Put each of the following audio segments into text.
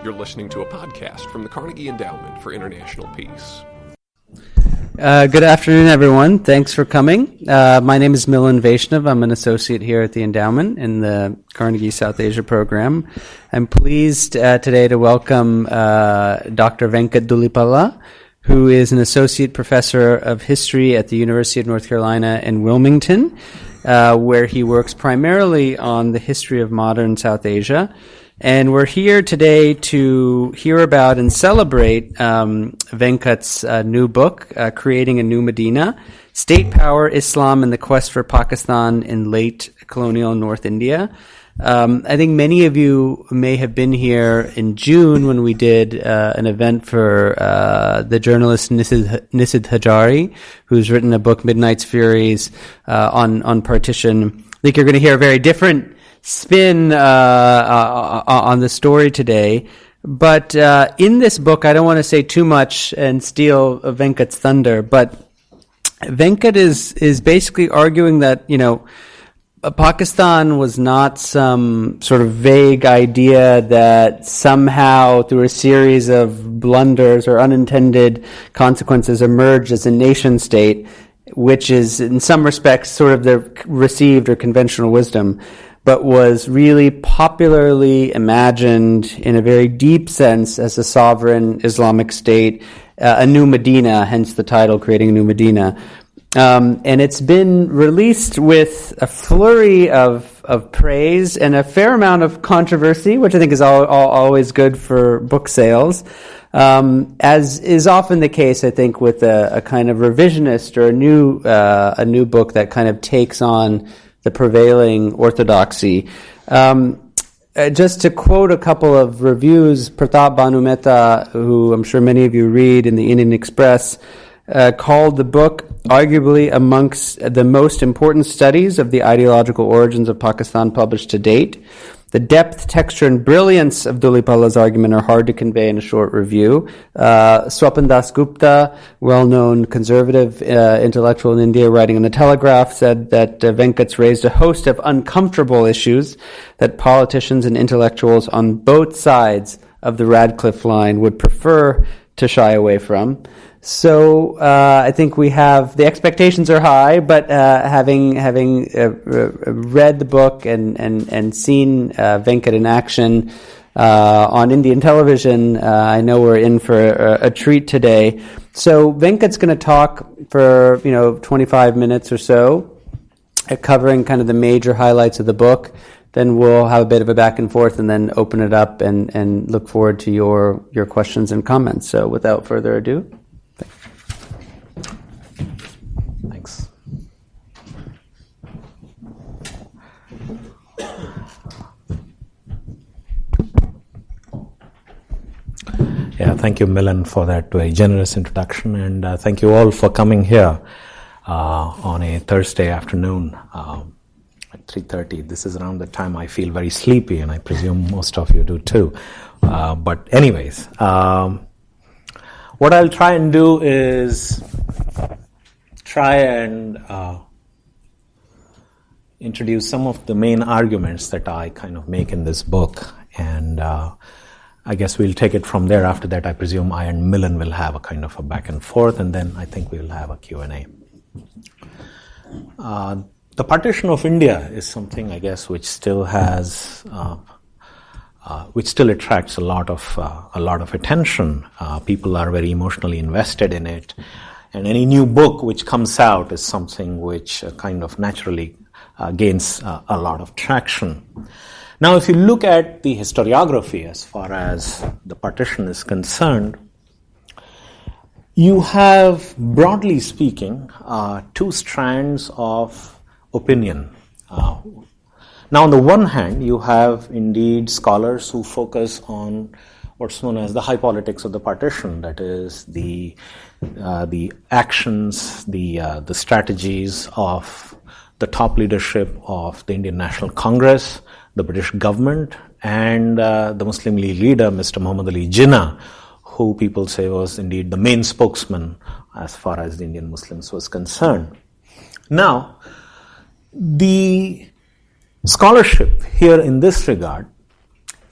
You're listening to a podcast from the Carnegie Endowment for International Peace. Good afternoon, everyone. Thanks for coming. My name is Milan Vaishnav. I'm an associate here at the Endowment in the Carnegie South Asia program. I'm pleased today to welcome Dr. Venkat Dhulipala, who is an associate professor of history at the University of North Carolina in Wilmington, where he works primarily on the history of modern South Asia. And we're here today to hear about and celebrate Venkat's new book, Creating a New Medina, State Power, Islam, and the Quest for Pakistan in Late Colonial North India. I think many of you may have been here in June when we did an event for the journalist Nisid Hajari, who's written a book, Midnight's Furies, on partition. I think you're going to hear a very different spin on the story today. But in this book, I don't want to say too much and steal Venkat's thunder, but Venkat is basically arguing that, Pakistan was not some sort of vague idea that somehow through a series of blunders or unintended consequences emerged as a nation state, which is in some respects sort of the received or conventional wisdom, but was really popularly imagined in a very deep sense as a sovereign Islamic state, a new Medina, hence the title, Creating a New Medina. And it's been released with a flurry of praise and a fair amount of controversy, which I think is always good for book sales. As is often the case, I think, with a kind of revisionist or a new book that kind of takes on the prevailing orthodoxy. Just to quote a couple of reviews, Pratap Bhanu Mehta, who I'm sure many of you read in the Indian Express, called the book arguably amongst the most important studies of the ideological origins of Pakistan published to date. The depth, texture, and brilliance of Dhulipala's argument are hard to convey in a short review. Swapan Das Gupta, well-known conservative intellectual in India, writing in The Telegraph, said that Venkat's raised a host of uncomfortable issues that politicians and intellectuals on both sides of the Radcliffe line would prefer to shy away from. So I think we have the expectations are high, but having read the book and seen Venkat in action on Indian television, I know we're in for a treat today. So Venkat's going to talk for 25 minutes or so, covering kind of the major highlights of the book. Then we'll have a bit of a back and forth, and then open it up and look forward to your questions and comments. So without further ado. Thanks. Yeah, thank you, Milan, for that very generous introduction, and thank you all for coming here on a Thursday afternoon at 3:30. This is around the time I feel very sleepy, and I presume most of you do too. But anyways, what I'll try and do is introduce some of the main arguments that I kind of make in this book, and I guess we'll take it from there. After that, I presume I and Milan will have a kind of a back and forth, and then I think we'll have a Q&A. The partition of India is something, I guess, which still has, which still attracts a lot of attention. People are very emotionally invested in it, and any new book which comes out is something which kind of naturally gains a lot of traction. Now, if you look at the historiography as far as the partition is concerned, you have, broadly speaking, two strands of opinion. Now, on the one hand, you have indeed scholars who focus on what's known as the high politics of the partition, that is the actions, the strategies of the top leadership of the Indian National Congress, the British government, and the Muslim League leader, Mr. Muhammad Ali Jinnah, who people say was indeed the main spokesman as far as the Indian Muslims was concerned. Now, the scholarship here in this regard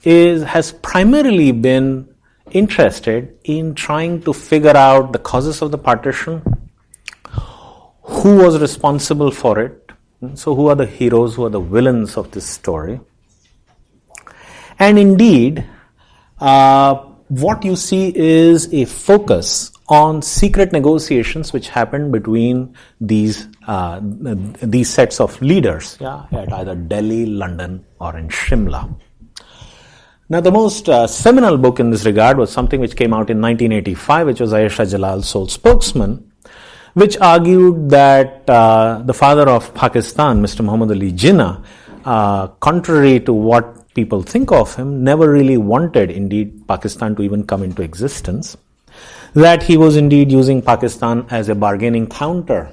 has primarily been interested in trying to figure out the causes of the partition, who was responsible for it, so who are the heroes, who are the villains of this story. And indeed, what you see is a focus on secret negotiations which happened between these sets of leaders, at either Delhi, London, or in Shimla. Now, the most seminal book in this regard was something which came out in 1985, which was Ayesha Jalal's Sole Spokesman, which argued that the father of Pakistan, Mr. Muhammad Ali Jinnah, contrary to what people think of him, never really wanted, indeed, Pakistan to even come into existence, that he was indeed using Pakistan as a bargaining counter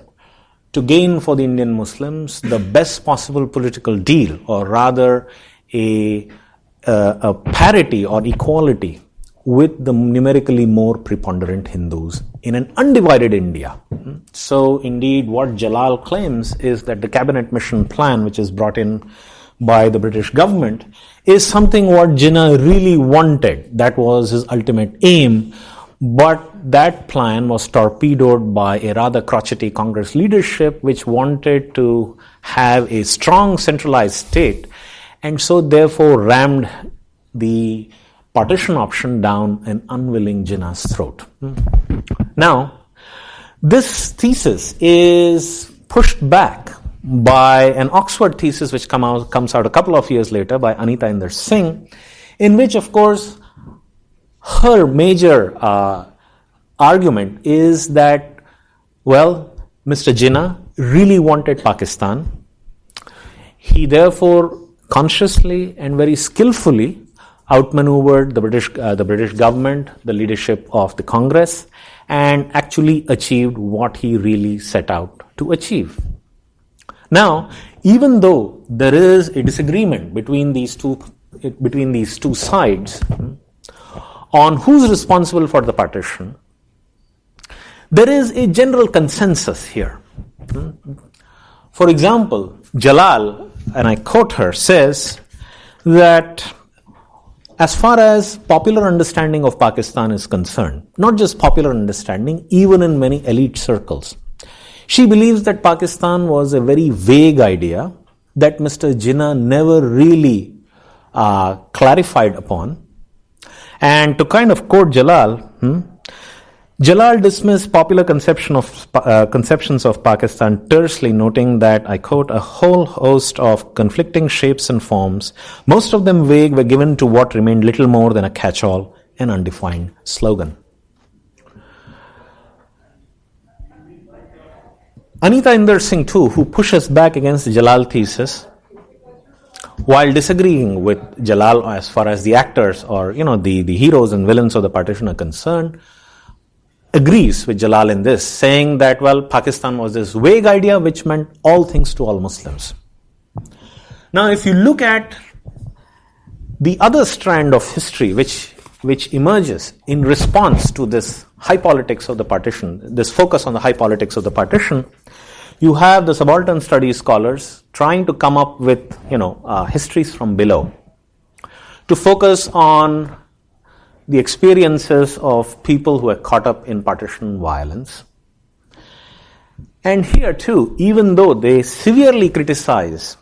to gain for the Indian Muslims the best possible political deal, or rather a parity or equality with the numerically more preponderant Hindus in an undivided India. So indeed what Jalal claims is that the cabinet mission plan, which is brought in by the British government, is something what Jinnah really wanted. That was his ultimate aim, but that plan was torpedoed by a rather crotchety Congress leadership which wanted to have a strong centralized state, and so therefore rammed the partition option down an unwilling Jinnah's throat. Now, this thesis is pushed back by an Oxford thesis which comes out a couple of years later by Anita Inder Singh, in which, of course, her major argument is that, well, Mr. Jinnah really wanted Pakistan. He therefore consciously and very skillfully outmaneuvered the British government, the leadership of the Congress, and actually achieved what he really set out to achieve. Now, even though there is a disagreement between these two sides on who's responsible for the partition, there is a general consensus here. For example, Jalal, and I quote her, says that as far as popular understanding of Pakistan is concerned, not just popular understanding, even in many elite circles, she believes that Pakistan was a very vague idea that Mr. Jinnah never really clarified upon. And to kind of quote Jalal, Jalal dismissed popular conceptions of Pakistan tersely, noting that, I quote, a whole host of conflicting shapes and forms, most of them vague, were given to what remained little more than a catch-all, an undefined slogan. Anita Inder Singh, too, who pushes back against the Jalal thesis, while disagreeing with Jalal as far as the actors or, the heroes and villains of the partition are concerned, agrees with Jalal in this, saying that, well, Pakistan was this vague idea which meant all things to all Muslims. Now, if you look at the other strand of history which emerges in response to this high politics of the partition, this focus on the high politics of the partition, you have the subaltern studies scholars trying to come up with, histories from below to focus on the experiences of people who are caught up in partition violence. And here too, even though they severely criticize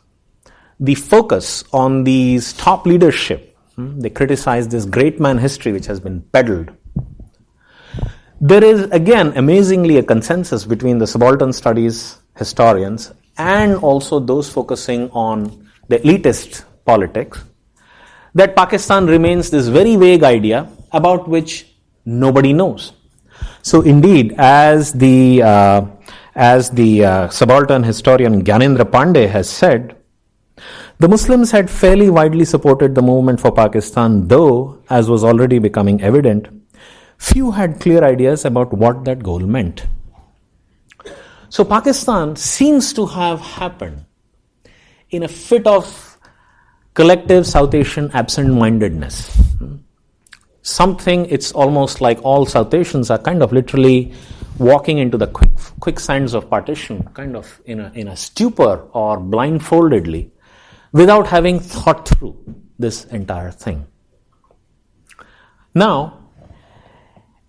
the focus on these top leadership, they criticize this great man history which has been peddled, there is again amazingly a consensus between the subaltern studies historians and also those focusing on the elitist politics, that Pakistan remains this very vague idea about which nobody knows. So indeed, as the subaltern historian Gyanendra Pandey has said, the Muslims had fairly widely supported the movement for Pakistan, though, as was already becoming evident, few had clear ideas about what that goal meant. So Pakistan seems to have happened in a fit of collective South Asian absent-mindedness. Something, it's almost like all South Asians are kind of literally walking into the quicksands of partition, kind of in a stupor or blindfoldedly, without having thought through this entire thing. Now,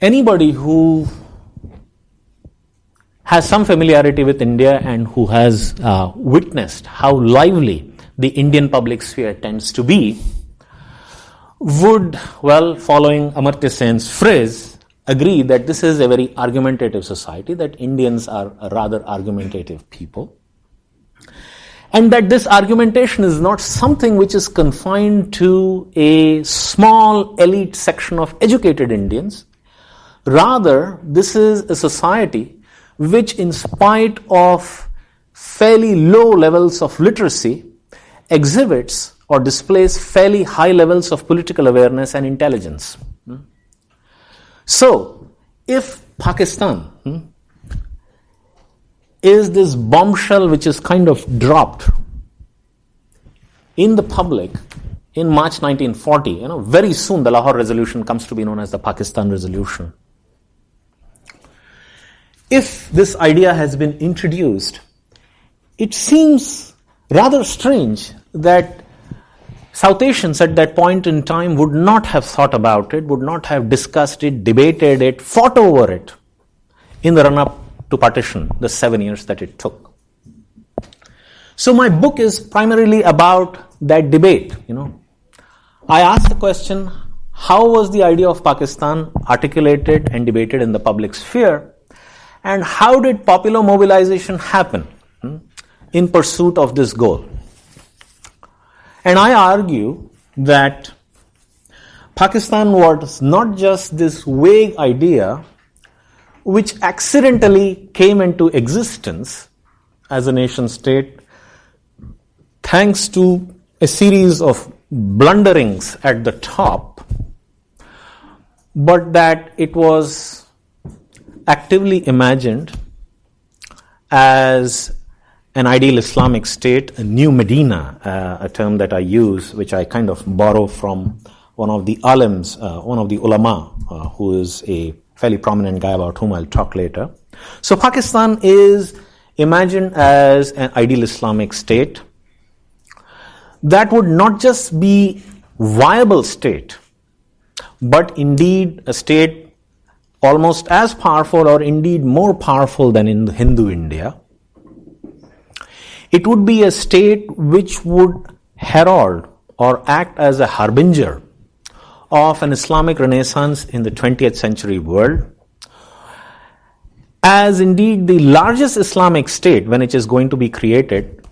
anybody who has some familiarity with India and who has witnessed how lively the Indian public sphere tends to be would, well, following Amartya Sen's phrase, agree that this is a very argumentative society, that Indians are a rather argumentative people, and that this argumentation is not something which is confined to a small elite section of educated Indians. Rather, this is a society which, in spite of fairly low levels of literacy, exhibits or displays fairly high levels of political awareness and intelligence. So, if Pakistan is this bombshell which is kind of dropped in the public in March 1940, very soon the Lahore Resolution comes to be known as the Pakistan Resolution. If this idea has been introduced, it seems rather strange that South Asians at that point in time would not have thought about it, would not have discussed it, debated it, fought over it in the run-up to partition, the 7 years that it took. So my book is primarily about that debate. I asked the question, how was the idea of Pakistan articulated and debated in the public sphere, and how did popular mobilization happen in pursuit of this goal? And I argue that Pakistan was not just this vague idea which accidentally came into existence as a nation state thanks to a series of blunderings at the top, but that it was actively imagined as an ideal Islamic state, a new Medina, a term that I use, which I kind of borrow from one of the alims, one of the ulama, who is a fairly prominent guy about whom I'll talk later. So Pakistan is imagined as an ideal Islamic state that would not just be viable state, but indeed a state almost as powerful or indeed more powerful than in Hindu India. It would be a state which would herald or act as a harbinger of an Islamic renaissance in the 20th century world. As indeed the largest Islamic state, when it is going to be created,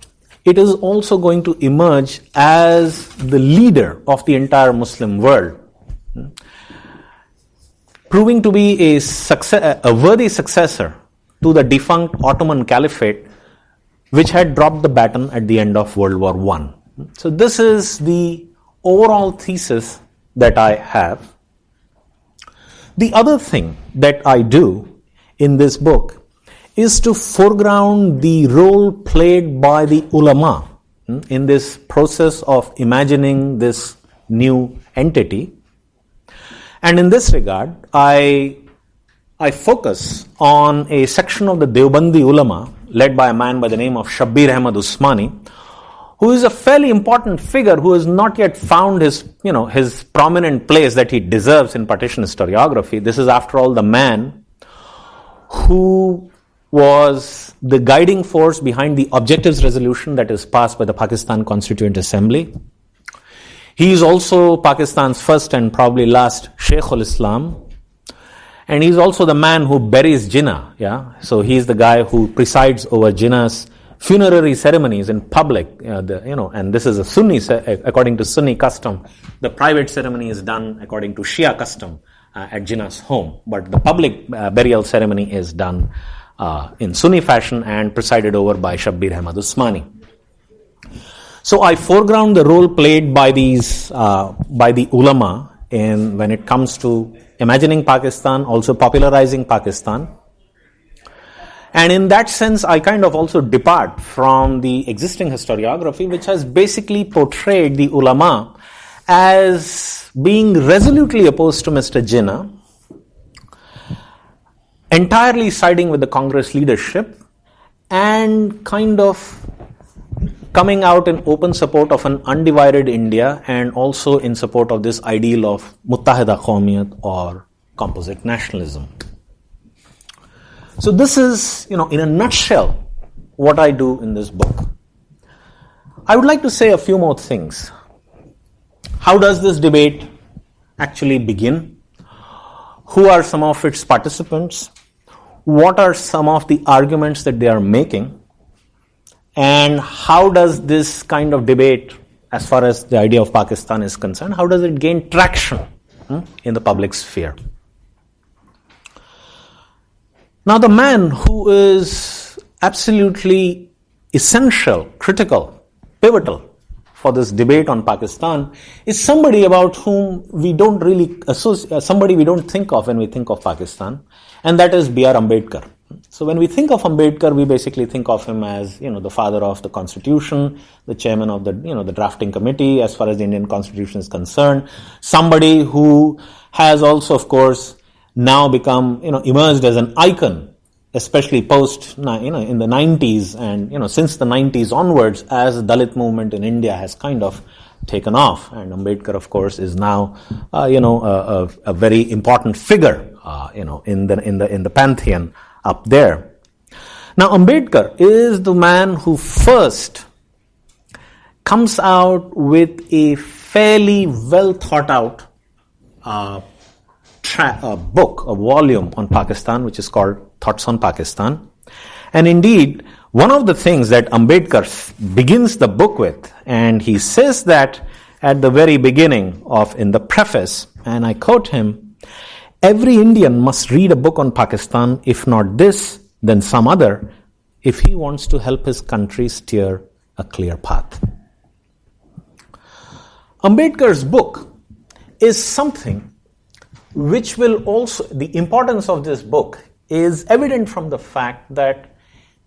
it is also going to emerge as the leader of the entire Muslim world, proving to be a worthy successor to the defunct Ottoman Caliphate, which had dropped the baton at the end of World War I. So this is the overall thesis that I have. The other thing that I do in this book is to foreground the role played by the ulama in this process of imagining this new entity. And in this regard, I focus on a section of the Deobandi ulama led by a man by the name of Shabbir Ahmad Usmani, who is a fairly important figure who has not yet found his prominent place that he deserves in partition historiography. This is, after all, the man who was the guiding force behind the objectives resolution that is passed by the Pakistan Constituent Assembly. He is also Pakistan's first and probably last Sheikhul Islam. And he's also the man who buries Jinnah. So he's the guy who presides over Jinnah's funerary ceremonies in public. And this is a Sunni, according to Sunni custom. The private ceremony is done according to Shia custom at Jinnah's home. But the public burial ceremony is done in Sunni fashion and presided over by Shabbir Ahmad Usmani. So I foreground the role played by the ulama when it comes to imagining Pakistan, also popularizing Pakistan. And in that sense, I kind of also depart from the existing historiography, which has basically portrayed the ulama as being resolutely opposed to Mr. Jinnah, entirely siding with the Congress leadership, and kind of coming out in open support of an undivided India and also in support of this ideal of Muttahida Qawmiyat or composite nationalism. So this is, in a nutshell, what I do in this book. I would like to say a few more things. How does this debate actually begin? Who are some of its participants? What are some of the arguments that they are making? And how does this kind of debate, as far as the idea of Pakistan is concerned, how does it gain traction in the public sphere? Now, the man who is absolutely essential, critical, pivotal for this debate on Pakistan is somebody about whom we don't really associate, somebody we don't think of when we think of Pakistan, and that is B.R. Ambedkar. So when we think of Ambedkar, we basically think of him as, the father of the Constitution, the chairman of the, the drafting committee as far as the Indian Constitution is concerned, somebody who has also, of course, now become, emerged as an icon, especially post, in the 90s and, since the 90s onwards, as the Dalit movement in India has kind of taken off. And Ambedkar, of course, is now, a very important figure, in the pantheon up there. Now, Ambedkar is the man who first comes out with a fairly well thought out book, a volume on Pakistan, which is called Thoughts on Pakistan. And indeed, one of the things that Ambedkar begins the book with, and he says that at the very beginning in the preface, and I quote him, "Every Indian must read a book on Pakistan, if not this, then some other, if he wants to help his country steer a clear path." Ambedkar's book is something which will also, the importance of this book is evident from the fact that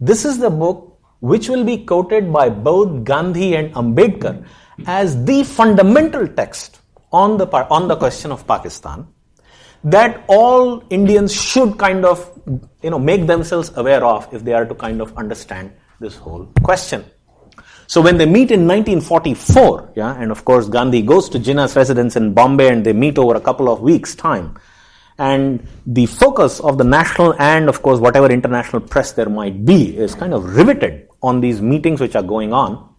this is the book which will be quoted by both Gandhi and Ambedkar as the fundamental text on the question of Pakistan that all Indians should kind of, make themselves aware of if they are to kind of understand this whole question. So when they meet in 1944, and of course Gandhi goes to Jinnah's residence in Bombay and they meet over a couple of weeks' time, and the focus of the national and of course whatever international press there might be is kind of riveted on these meetings which are going on.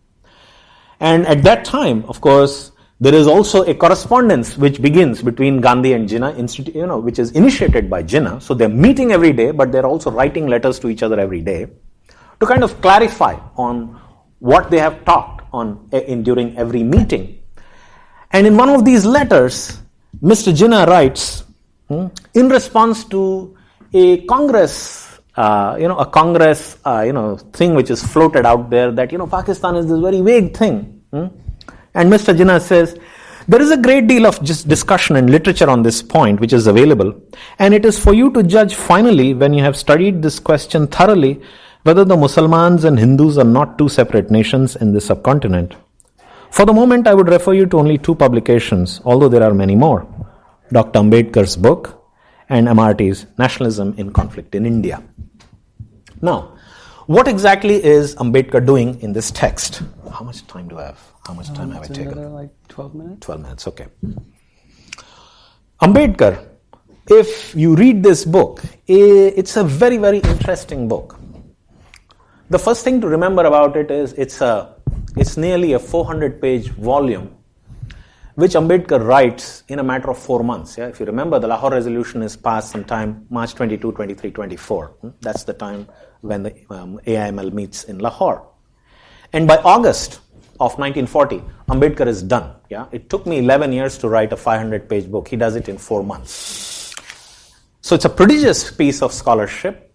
And at that time, of course, there is also a correspondence which begins between Gandhi and Jinnah, which is initiated by Jinnah. So they're meeting every day, but they're also writing letters to each other every day to kind of clarify on what they have talked on during every meeting. And in one of these letters, Mr. Jinnah writes, in response to a Congress, thing which is floated out there that, Pakistan is this very vague thing. And Mr. Jinnah says, there is a great deal of discussion and literature on this point which is available, and it is for you to judge finally when you have studied this question thoroughly whether the Muslims and Hindus are not two separate nations in this subcontinent. For the moment, I would refer you to only two publications, although there are many more. Dr. Ambedkar's book and MRT's Nationalism in Conflict in India. Now, what exactly is Ambedkar doing in this text? How much time do I have? How much time have I taken? Like 12 minutes. 12 minutes, okay. Ambedkar, if you read this book, it's a very, very interesting book. The first thing to remember about it is it's nearly a 400-page volume which Ambedkar writes in a matter of 4 months. If you remember, the Lahore Resolution is passed sometime March 22, 23, 24. That's the time when the AIML meets in Lahore. And by August of 1940, Ambedkar is done. It took me 11 years to write a 500-page book. He does it in 4 months. So it's a prodigious piece of scholarship,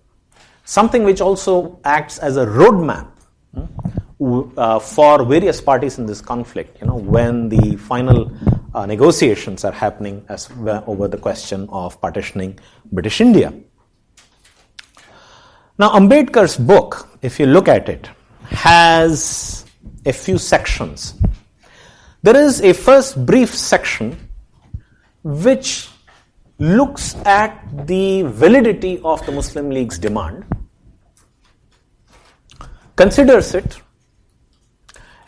something which also acts as a roadmap for various parties in this conflict, when the final negotiations are happening over the question of partitioning British India. Now, Ambedkar's book, if you look at it, has a few sections. There is a first brief section which looks at the validity of the Muslim League's demand, considers it,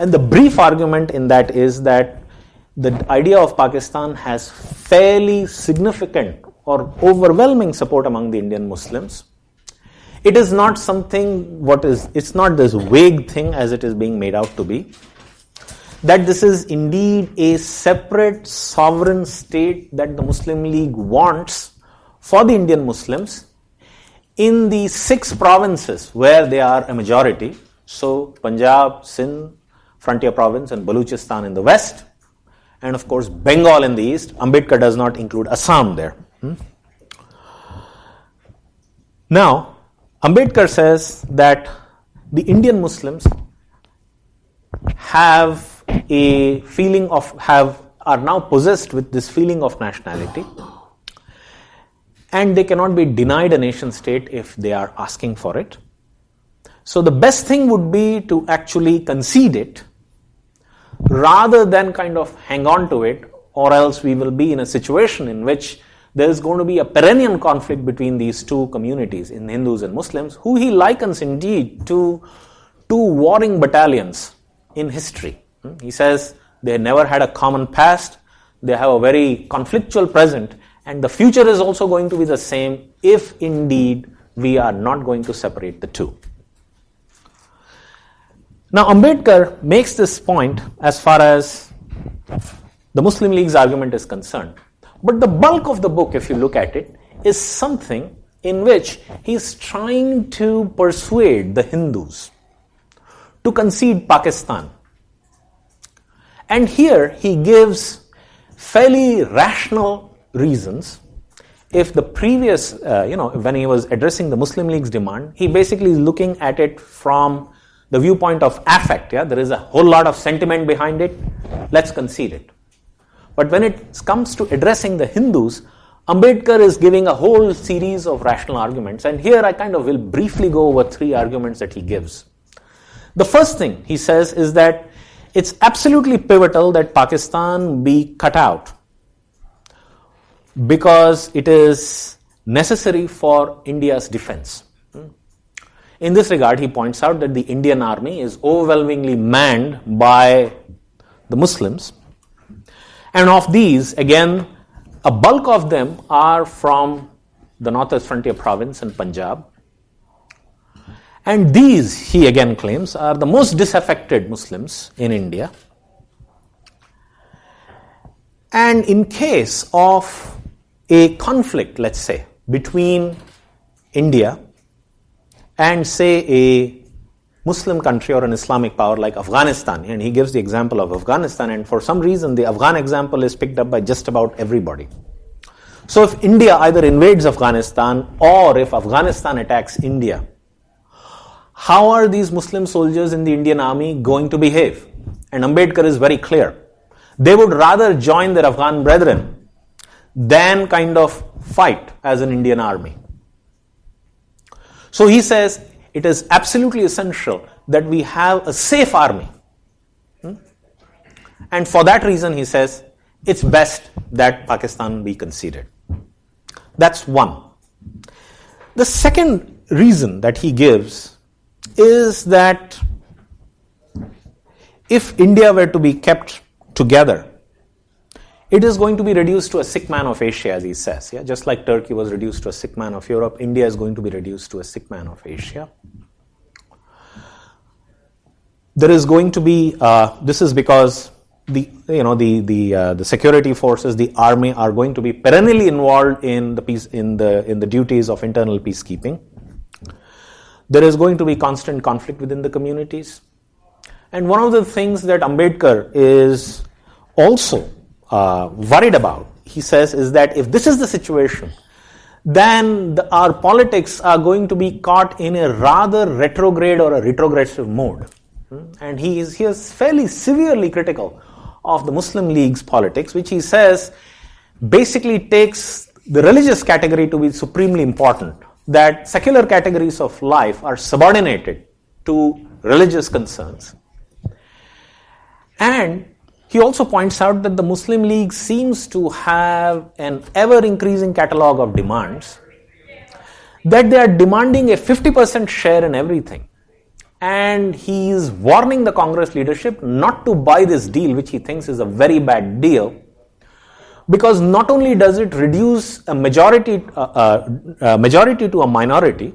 And the brief argument in that is that the idea of Pakistan has fairly significant or overwhelming support among the Indian Muslims. It is not something it's not this vague thing as it is being made out to be. That this is indeed a separate sovereign state that the Muslim League wants for the Indian Muslims in the 6 provinces where they are a majority. So Punjab, Sindh, Frontier Province and Baluchistan in the west, and of course Bengal in the east. Ambedkar does not include Assam there. Now, Ambedkar says that the Indian Muslims have a feeling are now possessed with this feeling of nationality, and they cannot be denied a nation state if they are asking for it. So the best thing would be to actually concede it rather than kind of hang on to it, or else we will be in a situation in which there is going to be a perennial conflict between these two communities, in Hindus and Muslims, who he likens indeed to 2 warring battalions in history. He says they never had a common past, they have a very conflictual present, and the future is also going to be the same if indeed we are not going to separate the two. Now, Ambedkar makes this point as far as the Muslim League's argument is concerned. But the bulk of the book, if you look at it, is something in which he is trying to persuade the Hindus to concede Pakistan. And here he gives fairly rational reasons. If the previous, when he was addressing the Muslim League's demand, he basically is looking at it from the viewpoint of affect. There is a whole lot of sentiment behind it. Let's concede it. But when it comes to addressing the Hindus, Ambedkar is giving a whole series of rational arguments. And here I kind of will briefly go over 3 arguments that he gives. The first thing he says is that it's absolutely pivotal that Pakistan be cut out because it is necessary for India's defense. In this regard, he points out that the Indian army is overwhelmingly manned by the Muslims. And of these, again, a bulk of them are from the Northwest Frontier Province and Punjab. And these, he again claims, are the most disaffected Muslims in India. And in case of a conflict, let's say, between India and say a Muslim country or an Islamic power like Afghanistan, and he gives the example of Afghanistan, and for some reason the Afghan example is picked up by just about everybody. So if India either invades Afghanistan or if Afghanistan attacks India, how are these Muslim soldiers in the Indian army going to behave? And Ambedkar is very clear. They would rather join their Afghan brethren than kind of fight as an Indian army. So he says it is absolutely essential that we have a safe army. And for that reason, he says, it's best that Pakistan be conceded. That's one. The second reason that he gives is that if India were to be kept together, it is going to be reduced to a sick man of Asia, as he says. Just like Turkey was reduced to a sick man of Europe, India is going to be reduced to a sick man of Asia. There is going to be, this is because the security forces, the army, are going to be perennially involved in the duties of internal peacekeeping. There is going to be constant conflict within the communities. And one of the things that Ambedkar is also worried about, he says, is that if this is the situation, then our politics are going to be caught in a rather retrograde or a retrogressive mode. And he is fairly severely critical of the Muslim League's politics, which he says basically takes the religious category to be supremely important, that secular categories of life are subordinated to religious concerns. And he also points out that the Muslim League seems to have an ever-increasing catalog of demands, that they are demanding a 50% share in everything. and he is warning the Congress leadership not to buy this deal, which he thinks is a very bad deal, because not only does it reduce a majority to a minority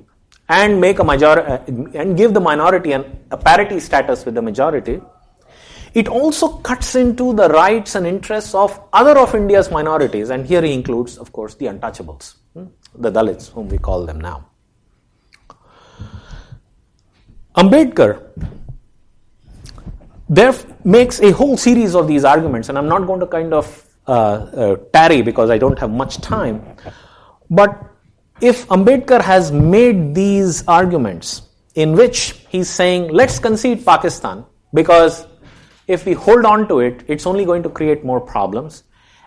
and make a majority and give the minority a parity status with the majority, it also cuts into the rights and interests of other of India's minorities, and here he includes, of course, the untouchables, the Dalits, whom we call them now. Ambedkar there makes a whole series of these arguments, and I'm not going to kind of tarry because I don't have much time. But if Ambedkar has made these arguments in which he's saying, let's concede Pakistan, because if we hold on to it, it's only going to create more problems,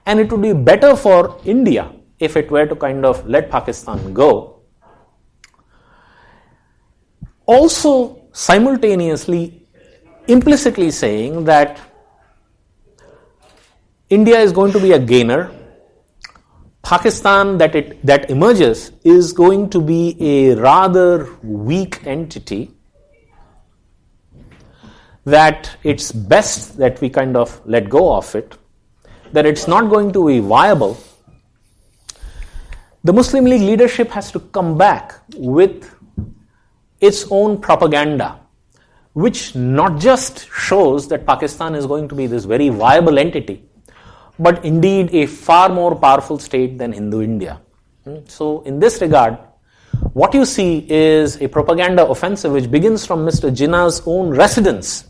and it would be better for India if it were to kind of let Pakistan go. Also, simultaneously, implicitly saying that India is going to be a gainer, Pakistan that emerges is going to be a rather weak entity, that it's best that we kind of let go of it, that it's not going to be viable. The Muslim League leadership has to come back with its own propaganda, which not just shows that Pakistan is going to be this very viable entity, but indeed a far more powerful state than Hindu India. So in this regard, what you see is a propaganda offensive which begins from Mr. Jinnah's own residence.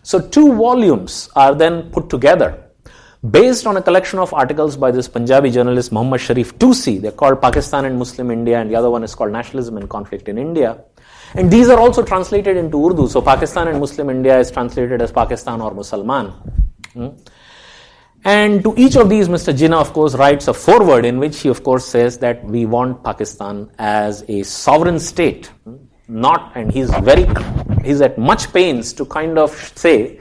So 2 volumes are then put together based on a collection of articles by this Punjabi journalist Muhammad Sharif Tusi. They're called Pakistan and Muslim India, and the other one is called Nationalism and Conflict in India. And these are also translated into Urdu. So Pakistan and Muslim India is translated as Pakistan or Musalman. And to each of these, Mr. Jinnah, of course, writes a foreword in which he, of course, says that we want Pakistan as a sovereign state. And he's at much pains to kind of say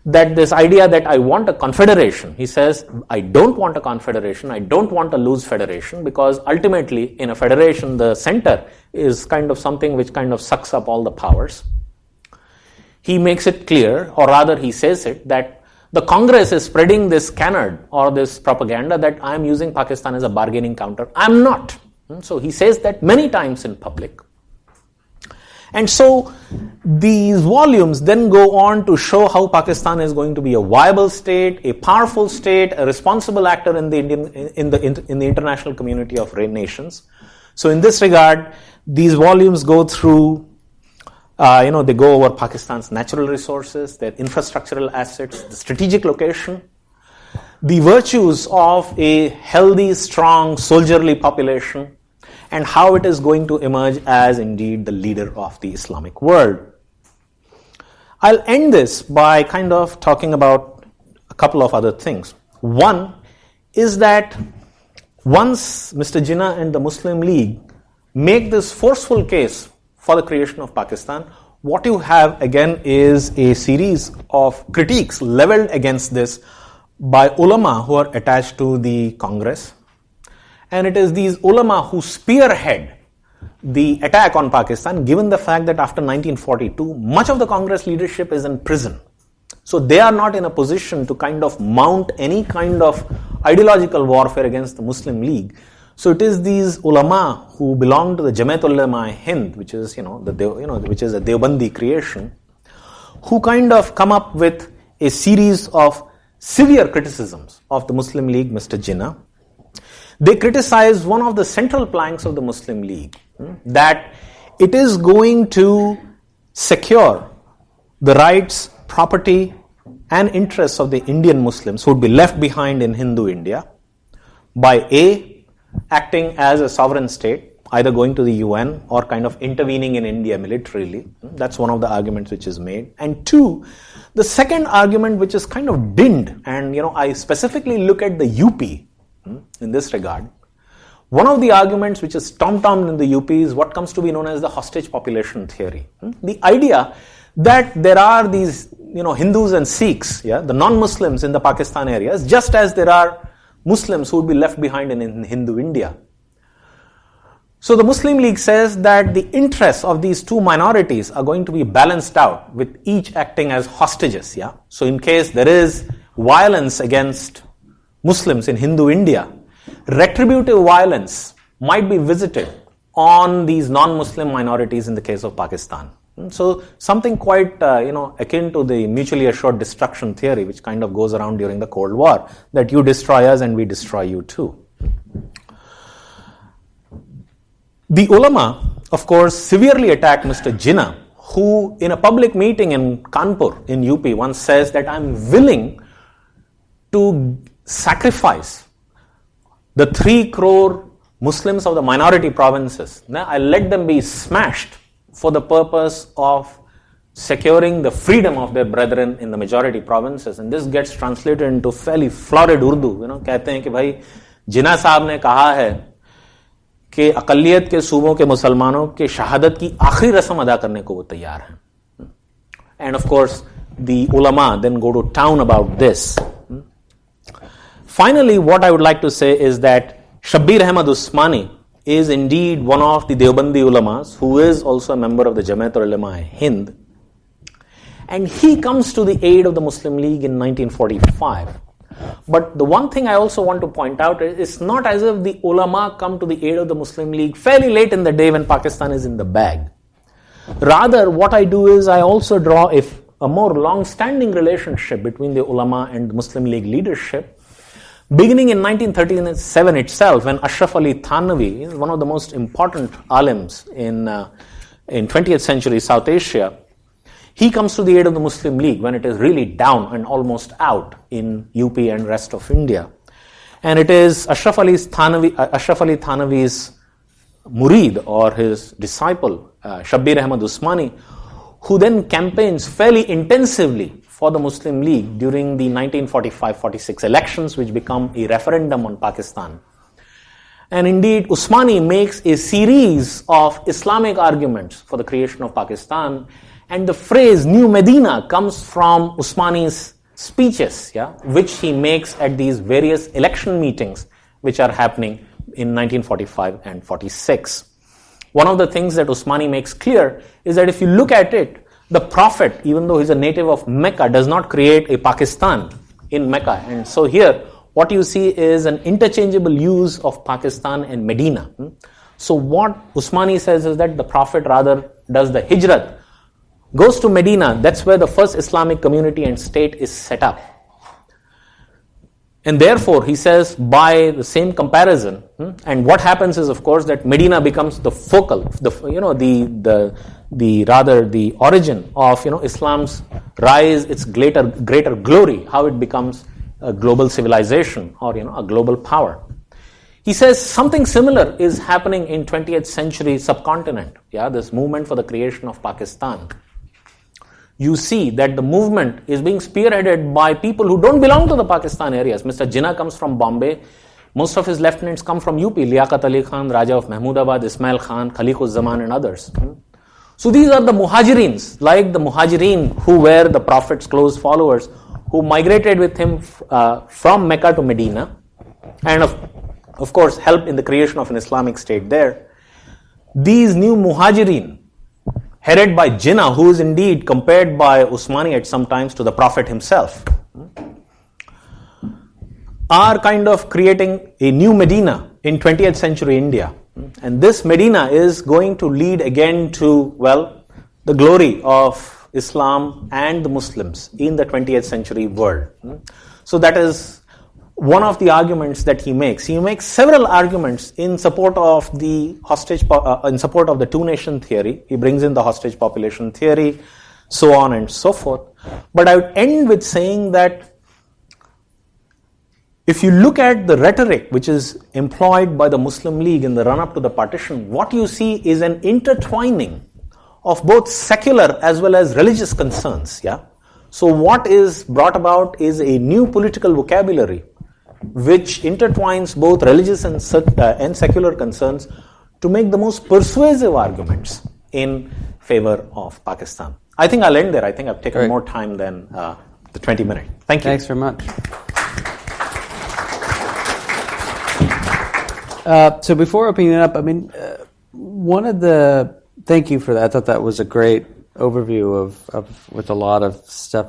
that this idea that I want a confederation, he says, I don't want a confederation, I don't want a loose federation, because ultimately in a federation the center is kind of something which kind of sucks up all the powers. He makes it clear, or rather he says it, that the Congress is spreading this canard or this propaganda that I am using Pakistan as a bargaining counter. I am not. So he says that many times in public. And so these volumes then go on to show how Pakistan is going to be a viable state, a powerful state, a responsible actor in the international community of nations. So in this regard, these volumes go through, they go over Pakistan's natural resources, their infrastructural assets, the strategic location, the virtues of a healthy, strong, soldierly population, and how it is going to emerge as indeed the leader of the Islamic world. I'll end this by kind of talking about a couple of other things. One is that once Mr. Jinnah and the Muslim League make this forceful case for the creation of Pakistan, what you have again is a series of critiques leveled against this by ulama who are attached to the Congress. And it is these ulama who spearhead the attack on Pakistan, given the fact that after 1942, much of the Congress leadership is in prison. So they are not in a position to kind of mount any kind of ideological warfare against the Muslim League. So it is these ulama who belong to the Jamaat Ulama Hind, which is which is a Deobandi creation, who kind of come up with a series of severe criticisms of the Muslim League, Mr. Jinnah. They criticize one of the central planks of the Muslim League, that it is going to secure the rights, property, and interests of the Indian Muslims who would be left behind in Hindu India by A, acting as a sovereign state, either going to the UN or kind of intervening in India militarily. That's one of the arguments which is made. And 2, the second argument which is kind of dinned, and I specifically look at the UP in this regard. One of the arguments which is tom-tommed in the UP is what comes to be known as the hostage population theory. The idea that there are these Hindus and Sikhs, the non-Muslims in the Pakistan areas, just as there are Muslims who would be left behind in Hindu India. So the Muslim League says that the interests of these two minorities are going to be balanced out, with each acting as hostages. Yeah. So in case there is violence against Muslims in Hindu India, retributive violence might be visited on these non-Muslim minorities in the case of Pakistan. So something quite akin to the mutually assured destruction theory, which kind of goes around during the Cold War, that you destroy us and we destroy you too. The ulama, of course, severely attacked Mr. Jinnah, who in a public meeting in Kanpur in UP once says that I'm willing to sacrifice the 3 crore Muslims of the minority provinces. Now, I let them be smashed for the purpose of securing the freedom of their brethren in the majority provinces. And this gets translated into fairly florid Urdu. कहते हैं कि भाई जिन्ना साहब ने कहा है कि अकलियत के सूबों के मुसलमानों के शहादत की आखिरी रस्म अदा करने को वो तैयार हैं. And of course, the ulama then go to town about this. Finally, what I would like to say is that Shabbir Ahmad Usmani is indeed one of the Deobandi ulamas who is also a member of the Jamaat Ulema Hind. And he comes to the aid of the Muslim League in 1945. But the one thing I also want to point out is it's not as if the ulama come to the aid of the Muslim League fairly late in the day when Pakistan is in the bag. Rather, what I do is I also draw a more long-standing relationship between the ulama and the Muslim League leadership, beginning in 1937 itself, when Ashraf Ali Thanvi is one of the most important alims in 20th century South Asia. He comes to the aid of the Muslim League when it is really down and almost out in UP and rest of India. And it is Ashraf Ali Thanvi's murid or his disciple, Shabbir Ahmad Usmani, who then campaigns fairly intensively for the Muslim League during the 1945-46 elections, which become a referendum on Pakistan. And indeed, Usmani makes a series of Islamic arguments for the creation of Pakistan. And the phrase New Medina comes from Usmani's speeches, which he makes at these various election meetings which are happening in 1945 and 46. One of the things that Usmani makes clear is that if you look at it, the Prophet, even though he's a native of Mecca, does not create a Pakistan in Mecca. And so here, what you see is an interchangeable use of Pakistan and Medina. So what Usmani says is that the Prophet rather does the hijrat, goes to Medina. That's where the first Islamic community and state is set up. And therefore, he says, by the same comparison, and what happens is, of course, that Medina becomes the focal, the origin of Islam's rise, its greater glory, how it becomes a global civilization or a global power. He says something similar is happening in 20th century subcontinent. This movement for the creation of Pakistan. You see that the movement is being spearheaded by people who don't belong to the Pakistan areas. Mr. Jinnah comes from Bombay. Most of his lieutenants come from UP. Liaquat Ali Khan, Raja of Mahmudabad, Ismail Khan, Khaliquzzaman and others. So these are the muhajireens, like the muhajirin who were the Prophet's close followers, who migrated with him from Mecca to Medina and of course helped in the creation of an Islamic state there. These new muhajirin, headed by Jinnah, who is indeed compared by Usmani at some times to the Prophet himself, are kind of creating a new Medina in 20th century India. And this Medina is going to lead again to, the glory of Islam and the Muslims in the 20th century world. So that is one of the arguments that he makes. He makes several arguments in support of the two-nation theory. He brings in the hostage population theory, so on and so forth. But I would end with saying that if you look at the rhetoric which is employed by the Muslim League in the run-up to the partition, what you see is an intertwining of both secular as well as religious concerns. So what is brought about is a new political vocabulary which intertwines both religious and secular concerns to make the most persuasive arguments in favor of Pakistan. I think I'll end there. I think I've taken more time than the 20 minutes. Thank you. Thanks very much. So before opening it up, Thank you for that. I thought that was a great overview of with a lot of stuff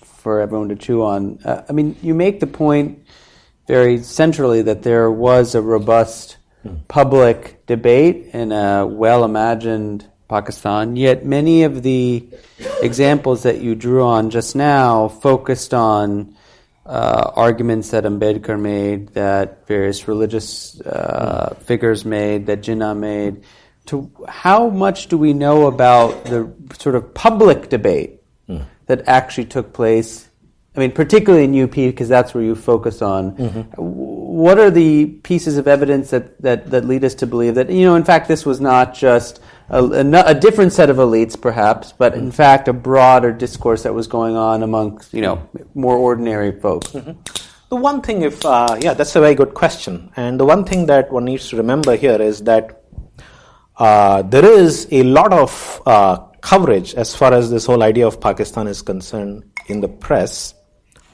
for everyone to chew on. You make the point very centrally that there was a robust public debate in a well-imagined Pakistan, yet many of the examples that you drew on just now focused on arguments that Ambedkar made, that various religious figures made, that Jinnah made. To how much do we know about the sort of public debate that actually took place? Particularly in UP, because that's where you focus on. What are the pieces of evidence that lead us to believe that, in fact, this was not just a different set of elites, perhaps, but in fact a broader discourse that was going on amongst, more ordinary folks? The one thing, that's a very good question. And the one thing that one needs to remember here is that there is a lot of coverage as far as this whole idea of Pakistan is concerned in the press,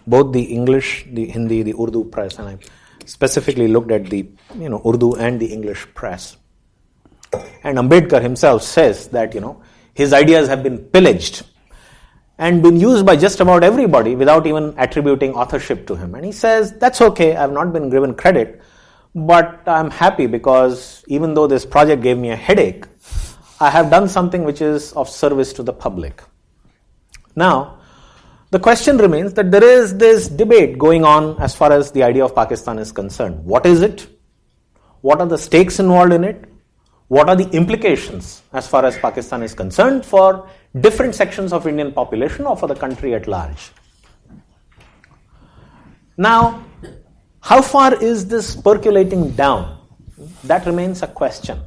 both the English, the Hindi, the Urdu press, and I specifically looked at the Urdu and the English press. And Ambedkar himself says that his ideas have been pillaged and been used by just about everybody without even attributing authorship to him. And he says, that's okay, I've not been given credit, but I'm happy because even though this project gave me a headache, I have done something which is of service to the public. Now, the question remains that there is this debate going on as far as the idea of Pakistan is concerned. What is it? What are the stakes involved in it? What are the implications as far as Pakistan is concerned for different sections of Indian population or for the country at large? Now, how far is this percolating down? That remains a question.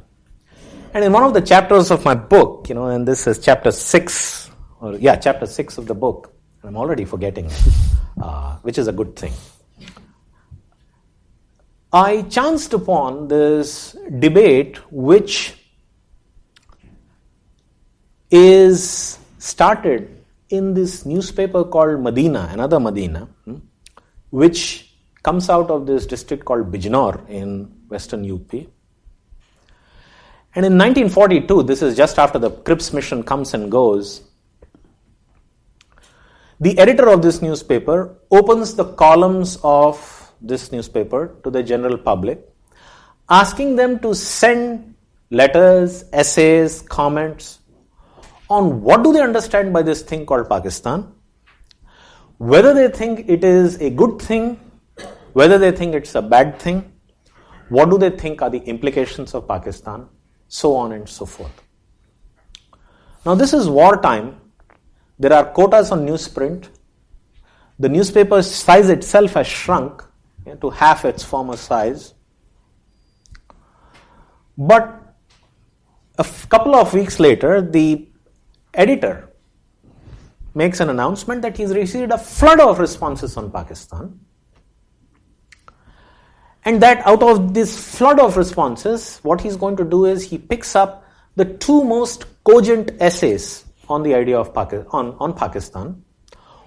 And in one of the chapters of my book, and this is chapter 6 of the book, I'm already forgetting, which is a good thing. I chanced upon this debate which is started in this newspaper called Medina, another Medina, which comes out of this district called Bijnor in western UP. And in 1942, this is just after the Cripps mission comes and goes, the editor of this newspaper opens the columns of this newspaper to the general public, asking them to send letters, essays, comments on what do they understand by this thing called Pakistan, whether they think it is a good thing, whether they think it's a bad thing, what do they think are the implications of Pakistan, so on and so forth. Now this is wartime. There are quotas on newsprint. The newspaper's size itself has shrunk to half its former size. But a couple of weeks later, the editor makes an announcement that he's received a flood of responses on Pakistan. And that out of this flood of responses, what he's going to do is he picks up the two most cogent essays on the idea of on Pakistan,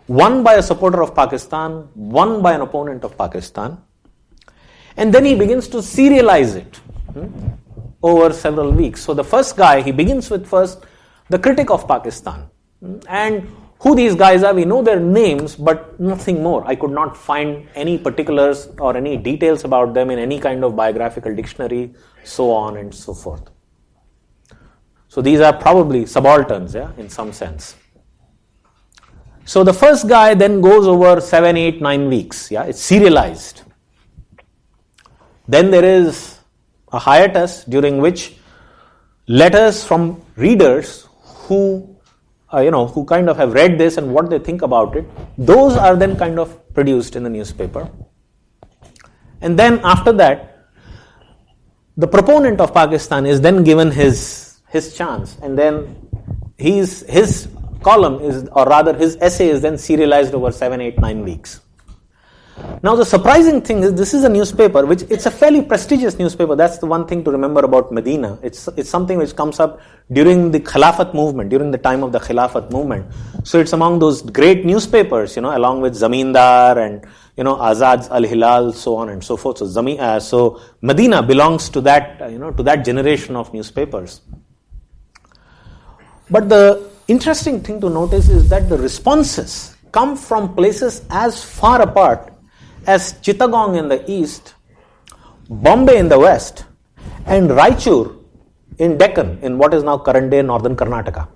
one by a supporter of Pakistan, one by an opponent of Pakistan, and then he begins to serialize it over several weeks. So the first guy, he begins with first the critic of Pakistan, and who these guys are, we know their names, but nothing more. I could not find any particulars or any details about them in any kind of biographical dictionary, so on and so forth. So these are probably subalterns, in some sense. So the first guy then goes over 7, 8, 9 weeks. It's serialized. Then there is a hiatus during which letters from readers who kind of have read this and what they think about it, those are then kind of produced in the newspaper. And then after that, the proponent of Pakistan is then given his chance, and then his column is, or rather his essay is then serialized over 7, 8, 9 weeks. Now the surprising thing is this is a newspaper which it's a fairly prestigious newspaper. That's the one thing to remember about Medina. It's something which comes up during the Khilafat movement, during the time of the Khilafat movement. So it's among those great newspapers, along with Zamindar and Azad's Al-Hilal, so on and so forth. So Medina belongs to that, to that generation of newspapers. But the interesting thing to notice is that the responses come from places as far apart as Chittagong in the east, Bombay in the west, and Raichur in Deccan, in what is now current-day northern Karnataka.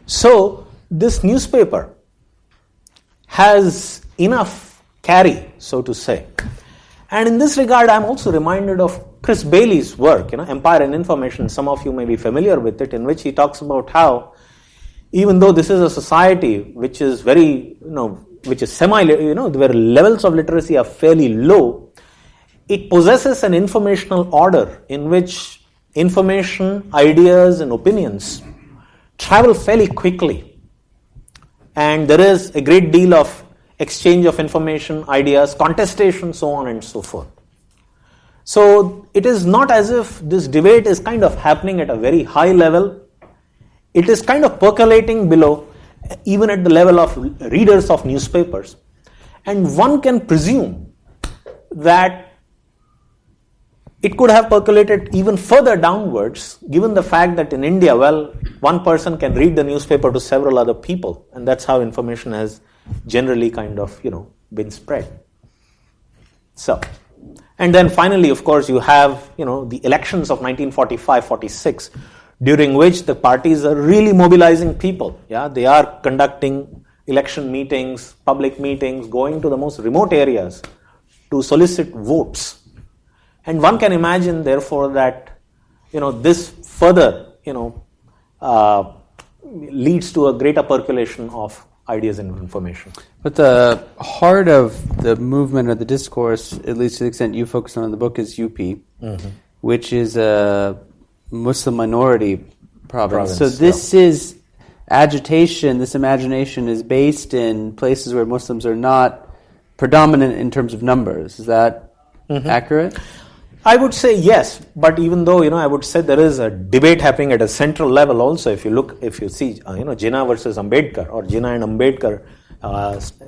So this newspaper has enough carry, so to say. And in this regard, I'm also reminded of Chris Bailey's work, Empire and Information. Some of you may be familiar with it, in which he talks about how, even though this is a society which is very, which is where levels of literacy are fairly low, it possesses an informational order in which information, ideas, and opinions travel fairly quickly. And there is a great deal of exchange of information, ideas, contestation, so on and so forth. So it is not as if this debate is kind of happening at a very high level. It is kind of percolating below, even at the level of readers of newspapers. And one can presume that it could have percolated even further downwards, given the fact that in India, one person can read the newspaper to several other people, and that's how information has generally kind of, been spread. So, and then finally, of course, you have, the elections of 1945-46, during which the parties are really mobilizing people. Yeah, they are conducting election meetings, public meetings, going to the most remote areas to solicit votes. And one can imagine, therefore, that, this further, leads to a greater percolation of ideas and information. But the heart of the movement or the discourse, at least to the extent you focus on in the book, is UP, which is a Muslim minority province. So this is agitation, this imagination is based in places where Muslims are not predominant in terms of numbers. Is that accurate? I would say yes, but even though, I would say there is a debate happening at a central level also. If you see, Jinnah versus Ambedkar, or Jinnah and Ambedkar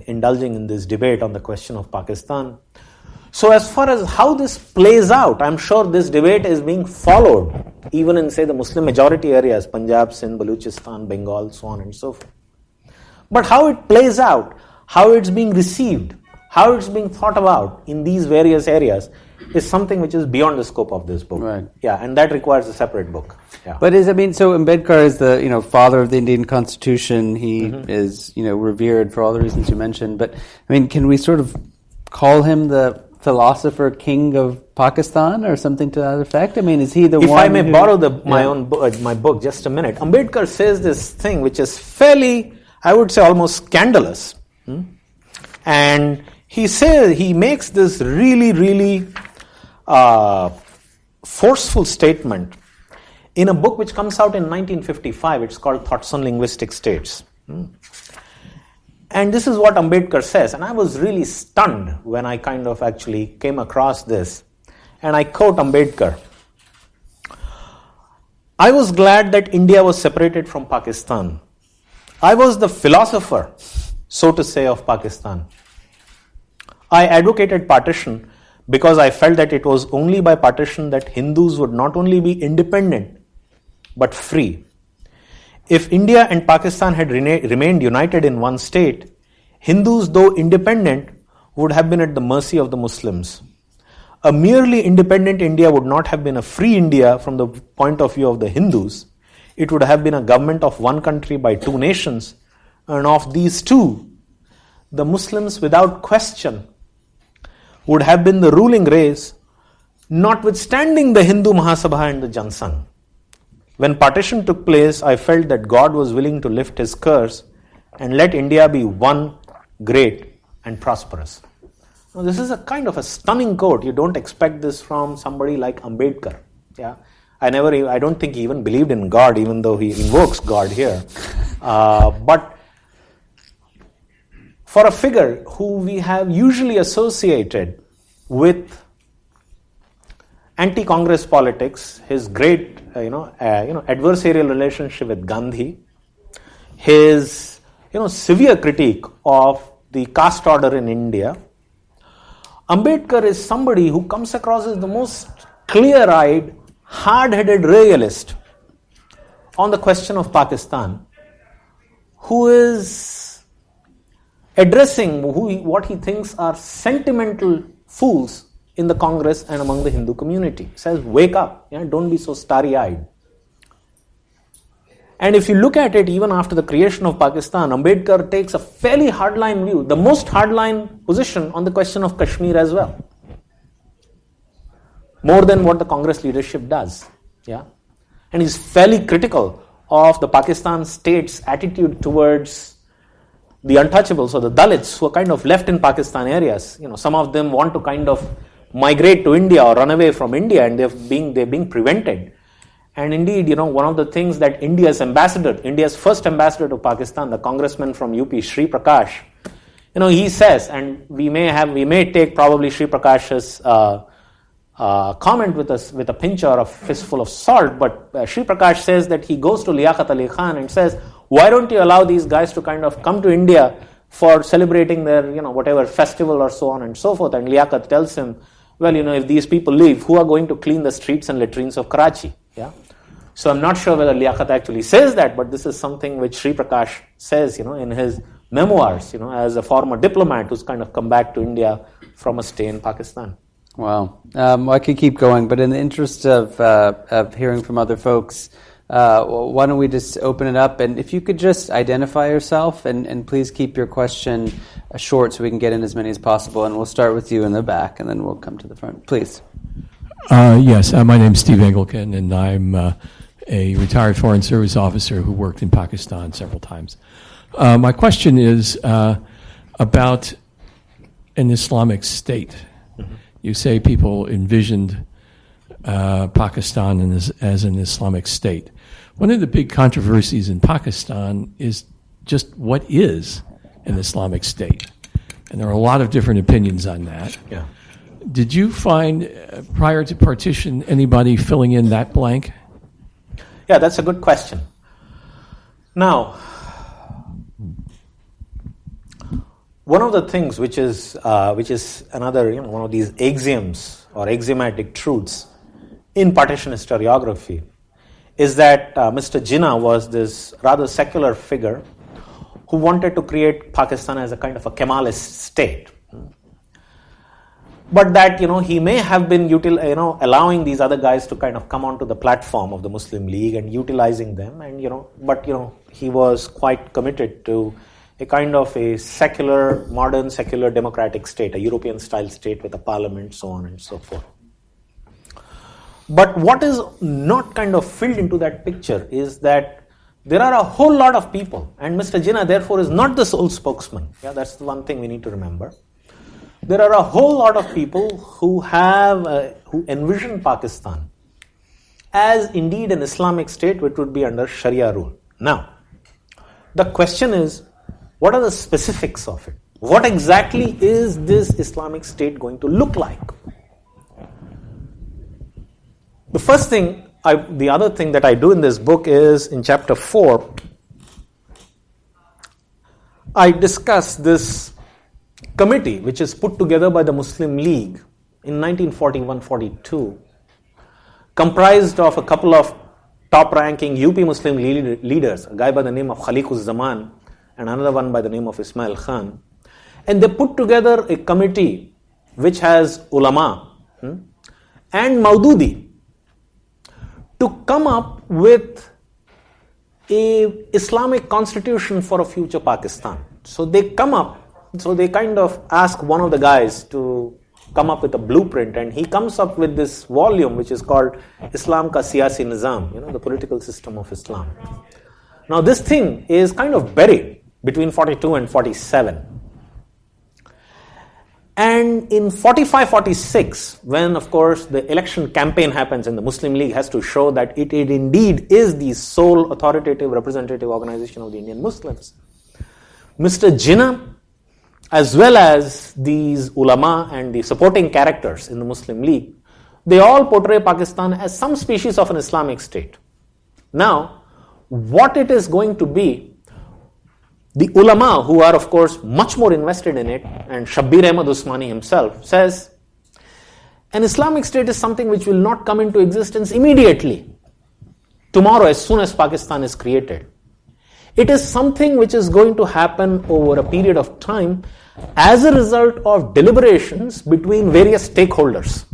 indulging in this debate on the question of Pakistan. So as far as how this plays out, I'm sure this debate is being followed, even in, say, the Muslim majority areas, Punjab, Sindh, Baluchistan, Bengal, so on and so forth. But how it plays out, how it's being received, how it's being thought about in these various areas is something which is beyond the scope of this book. Right. Yeah, and that requires a separate book. Yeah. But so Ambedkar is the, father of the Indian Constitution. He is, revered for all the reasons you mentioned. But, can we sort of call him the philosopher king of Pakistan or something to that effect? Is he the one? If I may borrow my book just a minute. Ambedkar says this thing which is fairly, I would say, almost scandalous. And he makes this really, really forceful statement in a book which comes out in 1955. It's called Thoughts on Linguistic States. And this is what Ambedkar says. And I was really stunned when I kind of actually came across this. And I quote Ambedkar. I was glad that India was separated from Pakistan. I was the philosopher, so to say, of Pakistan. I advocated partition because I felt that it was only by partition that Hindus would not only be independent, but free. If India and Pakistan had remained united in one state, Hindus, though independent, would have been at the mercy of the Muslims. A merely independent India would not have been a free India from the point of view of the Hindus. It would have been a government of one country by two nations, and of these two, the Muslims, without question, would have been the ruling race, notwithstanding the Hindu Mahasabha and the Jansangh. When partition took place, I felt that God was willing to lift his curse and let India be one, great and prosperous. Now, this is a kind of a stunning quote. You don't expect this from somebody like Ambedkar. Yeah, I don't think he even believed in God, even though he invokes God here. But for a figure who we have usually associated with anti-Congress politics, his great, adversarial relationship with Gandhi, his, severe critique of the caste order in India, Ambedkar is somebody who comes across as the most clear-eyed, hard-headed realist on the question of Pakistan, who is addressing what he thinks are sentimental fools in the Congress and among the Hindu community. He says, wake up, don't be so starry-eyed. And if you look at it, even after the creation of Pakistan, Ambedkar takes a fairly hardline view, the most hardline position on the question of Kashmir as well. More than what the Congress leadership does. Yeah, and he's fairly critical of the Pakistan state's attitude towards the untouchables or the Dalits who are kind of left in Pakistan areas. Some of them want to kind of migrate to India or run away from India, and they're being prevented. And indeed, one of the things that India's first ambassador to Pakistan, the congressman from UP, Sri Prakash, he says, and we may take probably Sri Prakash's comment with a pinch or a fistful of salt, but Sri Prakash says that he goes to Liaquat Ali Khan and says, why don't you allow these guys to kind of come to India for celebrating their, whatever festival or so on and so forth? And Liaquat tells him, well, if these people leave, who are going to clean the streets and latrines of Karachi? Yeah. So I'm not sure whether Liaquat actually says that, but this is something which Sri Prakash says, in his memoirs, as a former diplomat who's kind of come back to India from a stay in Pakistan. Wow. I could keep going, but in the interest of hearing from other folks, why don't we just open it up? And if you could just identify yourself and please keep your question short so we can get in as many as possible. And we'll start with you in the back, and then we'll come to the front. Please. Yes, my name is Steve Engelken, and I'm a retired Foreign Service officer who worked in Pakistan several times. My question is about an Islamic state. Mm-hmm. You say people envisioned Pakistan as an Islamic state. One of the big controversies in Pakistan is just what is an Islamic state. And there are a lot of different opinions on that. Yeah. Did you find, prior to partition, anybody filling in that blank? Yeah, that's a good question. Now, one of the things which is another one of these axioms or axiomatic truths in partition historiography is that Mr. Jinnah was this rather secular figure who wanted to create Pakistan as a kind of a Kemalist state. But that, he may have been allowing these other guys to kind of come onto the platform of the Muslim League and utilizing them, and but he was quite committed to a kind of a modern secular democratic state, a European style state with a parliament, so on and so forth. But what is not kind of filled into that picture is that there are a whole lot of people, and Mr. Jinnah therefore is not the sole spokesman. Yeah, that's the one thing we need to remember. There are a whole lot of people who who envision Pakistan as indeed an Islamic state which would be under Sharia rule. Now, the question is, what are the specifics of it? What exactly is this Islamic state going to look like? The other thing that I do in this book is, in chapter 4, I discuss this committee which is put together by the Muslim League in 1941-42, comprised of a couple of top-ranking UP Muslim leaders, a guy by the name of Khaliq-uz-Zaman and another one by the name of Ismail Khan. And they put together a committee which has ulama and Maududi to come up with a Islamic constitution for a future Pakistan. So they kind of ask one of the guys to come up with a blueprint, and he comes up with this volume which is called Islam Ka Siyasi Nizam, the political system of Islam. Now this thing is kind of buried between 42 and 47. And in 45-46, when of course the election campaign happens and the Muslim League has to show that it indeed is the sole authoritative representative organization of the Indian Muslims, Mr. Jinnah, as well as these ulama and the supporting characters in the Muslim League, they all portray Pakistan as some species of an Islamic state. Now, what it is going to be, The ulama, who are of course much more invested in it, and Shabbir Ahmad Usmani himself says, an Islamic state is something which will not come into existence immediately, tomorrow as soon as Pakistan is created. It is something which is going to happen over a period of time as a result of deliberations between various stakeholders.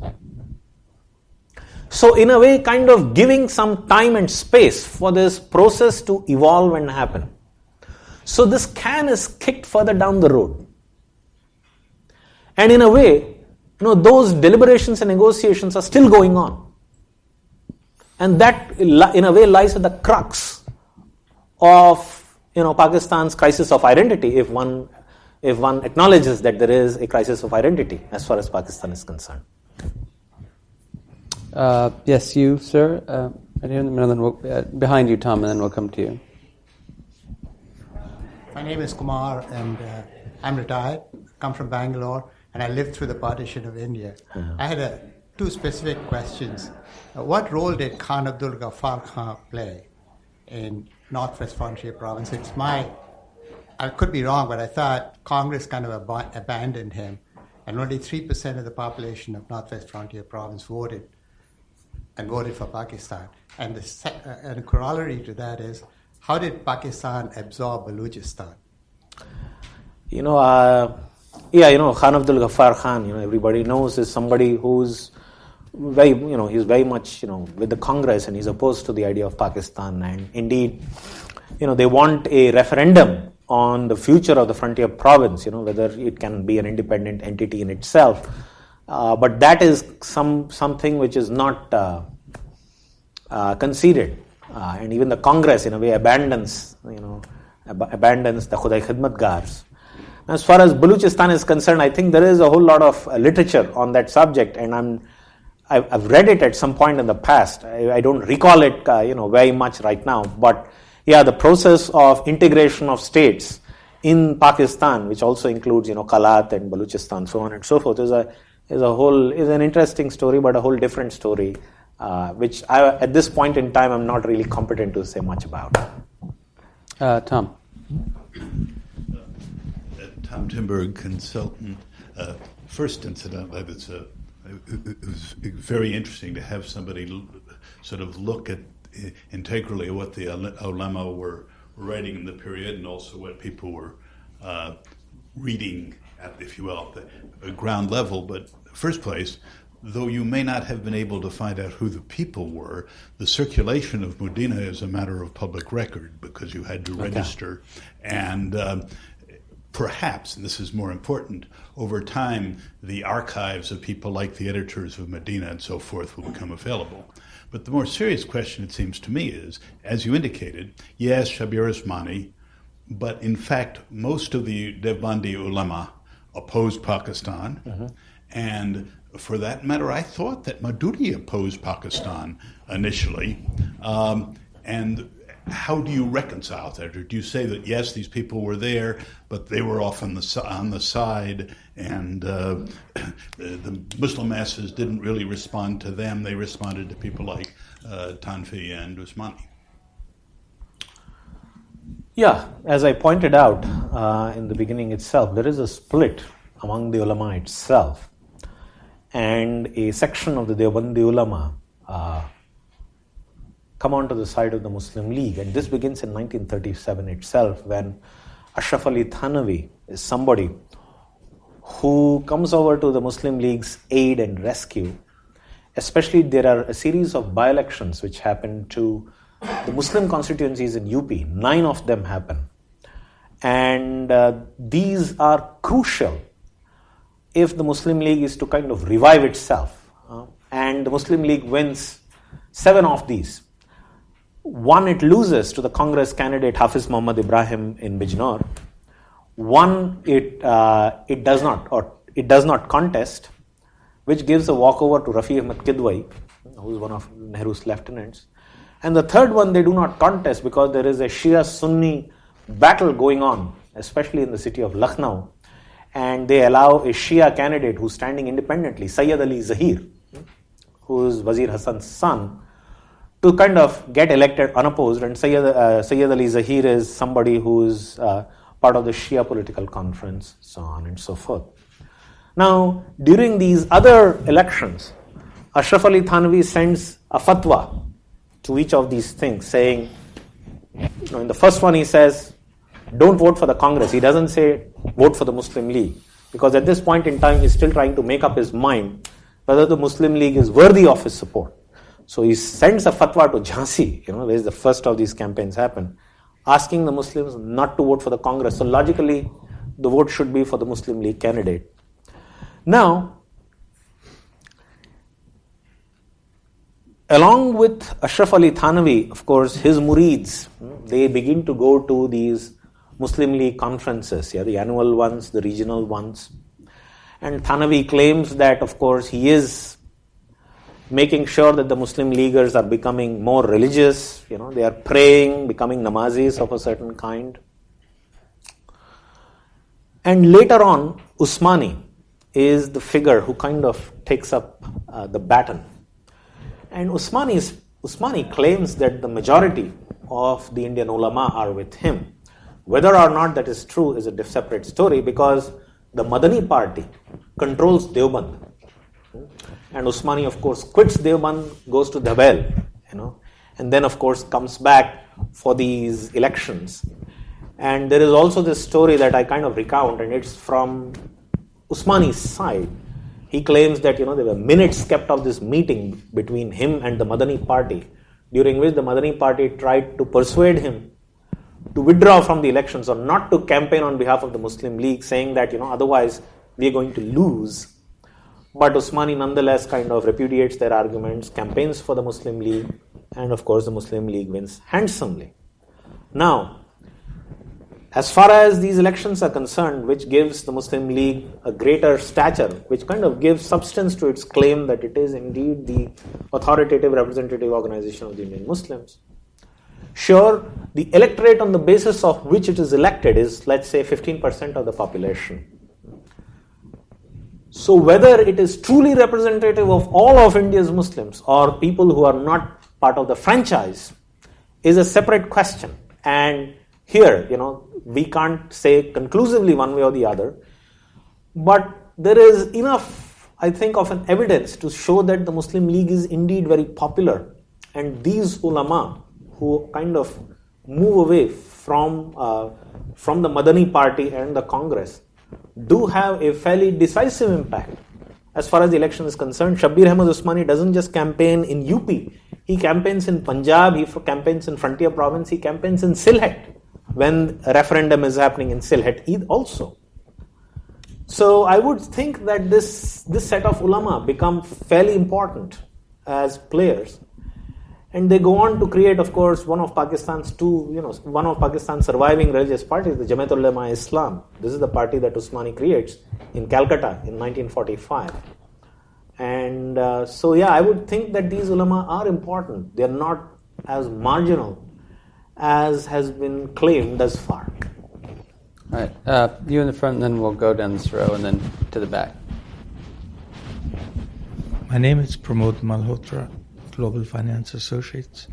So in a way, kind of giving some time and space for this process to evolve and happen. So this can is kicked further down the road. And in a way, those deliberations and negotiations are still going on. And that, in a way, lies at the crux of Pakistan's crisis of identity, if one acknowledges that there is a crisis of identity as far as Pakistan is concerned. Yes, you, sir. Right here in the middle, and then behind you, Tom, and then we'll come to you. My name is Kumar, and I'm retired, come from Bangalore, and I lived through the partition of India. I had two specific questions. What role did Khan Abdul Ghaffar Khan play in Northwest Frontier Province? I could be wrong, but I thought Congress kind of abandoned him, and only 3% of the population of Northwest Frontier Province voted for Pakistan. And a corollary to that is, how did Pakistan absorb Balochistan? Khan Abdul Ghaffar Khan, everybody knows, is somebody who's he's very much, with the Congress, and he's opposed to the idea of Pakistan. And indeed, they want a referendum on the future of the frontier province, whether it can be an independent entity in itself. But that is something which is not conceded. And even the Congress, in a way, abandons the Khudai Khidmatgars. As far as Balochistan is concerned, I think there is a whole lot of literature on that subject, and I've read it at some point in the past. I don't recall it, very much right now. But the process of integration of states in Pakistan, which also includes, Kalat and Balochistan, so on and so forth, is an interesting story, but a whole different story, which at this point in time I'm not really competent to say much about. Tom. Tom Timberg, consultant. First, incidentally, it was very interesting to have somebody sort of look at integrally what the ulama were writing in the period, and also what people were reading at, if you will, the ground level. But first place, though you may not have been able to find out who the people were, the circulation of Medina is a matter of public record, because you had to register. And perhaps, and this is more important, over time, the archives of people like the editors of Medina and so forth will become available. But the more serious question, it seems to me, is, as you indicated, yes, Shabbir Usmani, but in fact, most of the Devbandi ulama opposed Pakistan. Mm-hmm. And for that matter, I thought that Madudi opposed Pakistan initially. And how do you reconcile that? Or do you say that, yes, these people were there, but they were off on the side, and the Muslim masses didn't really respond to them. They responded to people like Tanfi and Usmani. Yeah, as I pointed out in the beginning itself, there is a split among the ulama itself. And a section of the Deobandi ulama come onto the side of the Muslim League. And this begins in 1937 itself, when Ashraf Ali Thanavi is somebody who comes over to the Muslim League's aid and rescue. Especially, there are a series of by-elections which happen to the Muslim constituencies in UP. 9 of them happen. And these are crucial if the Muslim League is to kind of revive itself. And the Muslim League wins 7 of these. 1 it loses to the Congress candidate Hafiz Muhammad Ibrahim in Bijnor. 1 it does not contest, which gives a walkover to Rafi Ahmed Kidwai, who is one of Nehru's lieutenants. And the 3rd one they do not contest because there is a Shia-Sunni battle going on, especially in the city of Lucknow. And they allow a Shia candidate who's standing independently, Sayyid Ali Zahir, who is Wazir Hassan's son, to kind of get elected unopposed. And Sayyid Ali Zahir is somebody who is part part of the Shia political conference, so on and so forth. Now, during these other elections, Ashraf Ali Thanvi sends a fatwa to each of these things, saying, in the first one he says, don't vote for the Congress. He doesn't say vote for the Muslim League, because at this point in time he's still trying to make up his mind whether the Muslim League is worthy of his support. So he sends a fatwa to Jhansi, where the first of these campaigns happened, asking the Muslims not to vote for the Congress. So logically, the vote should be for the Muslim League candidate. Now, along with Ashraf Ali Thanvi, of course, his murids, they begin to go to these Muslim League conferences, the annual ones, the regional ones. And Thanvi claims that, of course, he is making sure that the Muslim Leaguers are becoming more religious, they are praying, becoming namazis of a certain kind. And later on, Usmani is the figure who kind of takes up the baton. And Usmani claims that the majority of the Indian ulama are with him. Whether or not that is true is a separate story, because the Madani party controls Deoband. And Usmani, of course, quits Deoband, goes to Dabel, and then, of course, comes back for these elections. And there is also this story that I kind of recount, and it's from Usmani's side. He claims that, there were minutes kept of this meeting between him and the Madani party, during which the Madani party tried to persuade him to withdraw from the elections or not to campaign on behalf of the Muslim League, saying that, otherwise we are going to lose. But Usmani nonetheless kind of repudiates their arguments, campaigns for the Muslim League, and of course the Muslim League wins handsomely. Now, as far as these elections are concerned, which gives the Muslim League a greater stature, which kind of gives substance to its claim that it is indeed the authoritative representative organization of the Indian Muslims. Sure, the electorate on the basis of which it is elected is, let's say, 15% of the population. So whether it is truly representative of all of India's Muslims or people who are not part of the franchise is a separate question. And here, we can't say conclusively one way or the other, but there is enough, I think, of an evidence to show that the Muslim League is indeed very popular, and these ulama who kind of move away from the Madani party and the Congress do have a fairly decisive impact as far as the election is concerned. Shabbir Ahmad Usmani doesn't just campaign in UP, he campaigns in Punjab, he campaigns in Frontier Province, he campaigns in Sylhet when a referendum is happening in Sylhet also. So I would think that this set of ulama become fairly important as players, and they go on to create, of course, one of Pakistan's surviving religious parties, the Jamaat Ulema Islam. This is the party that Usmani creates in Calcutta in 1945. And I would think that these ulama are important. They are not as marginal as has been claimed thus far. All right. You in the front, and then we'll go down this row and then to the back. My name is Pramod Malhotra, Global Finance Associates.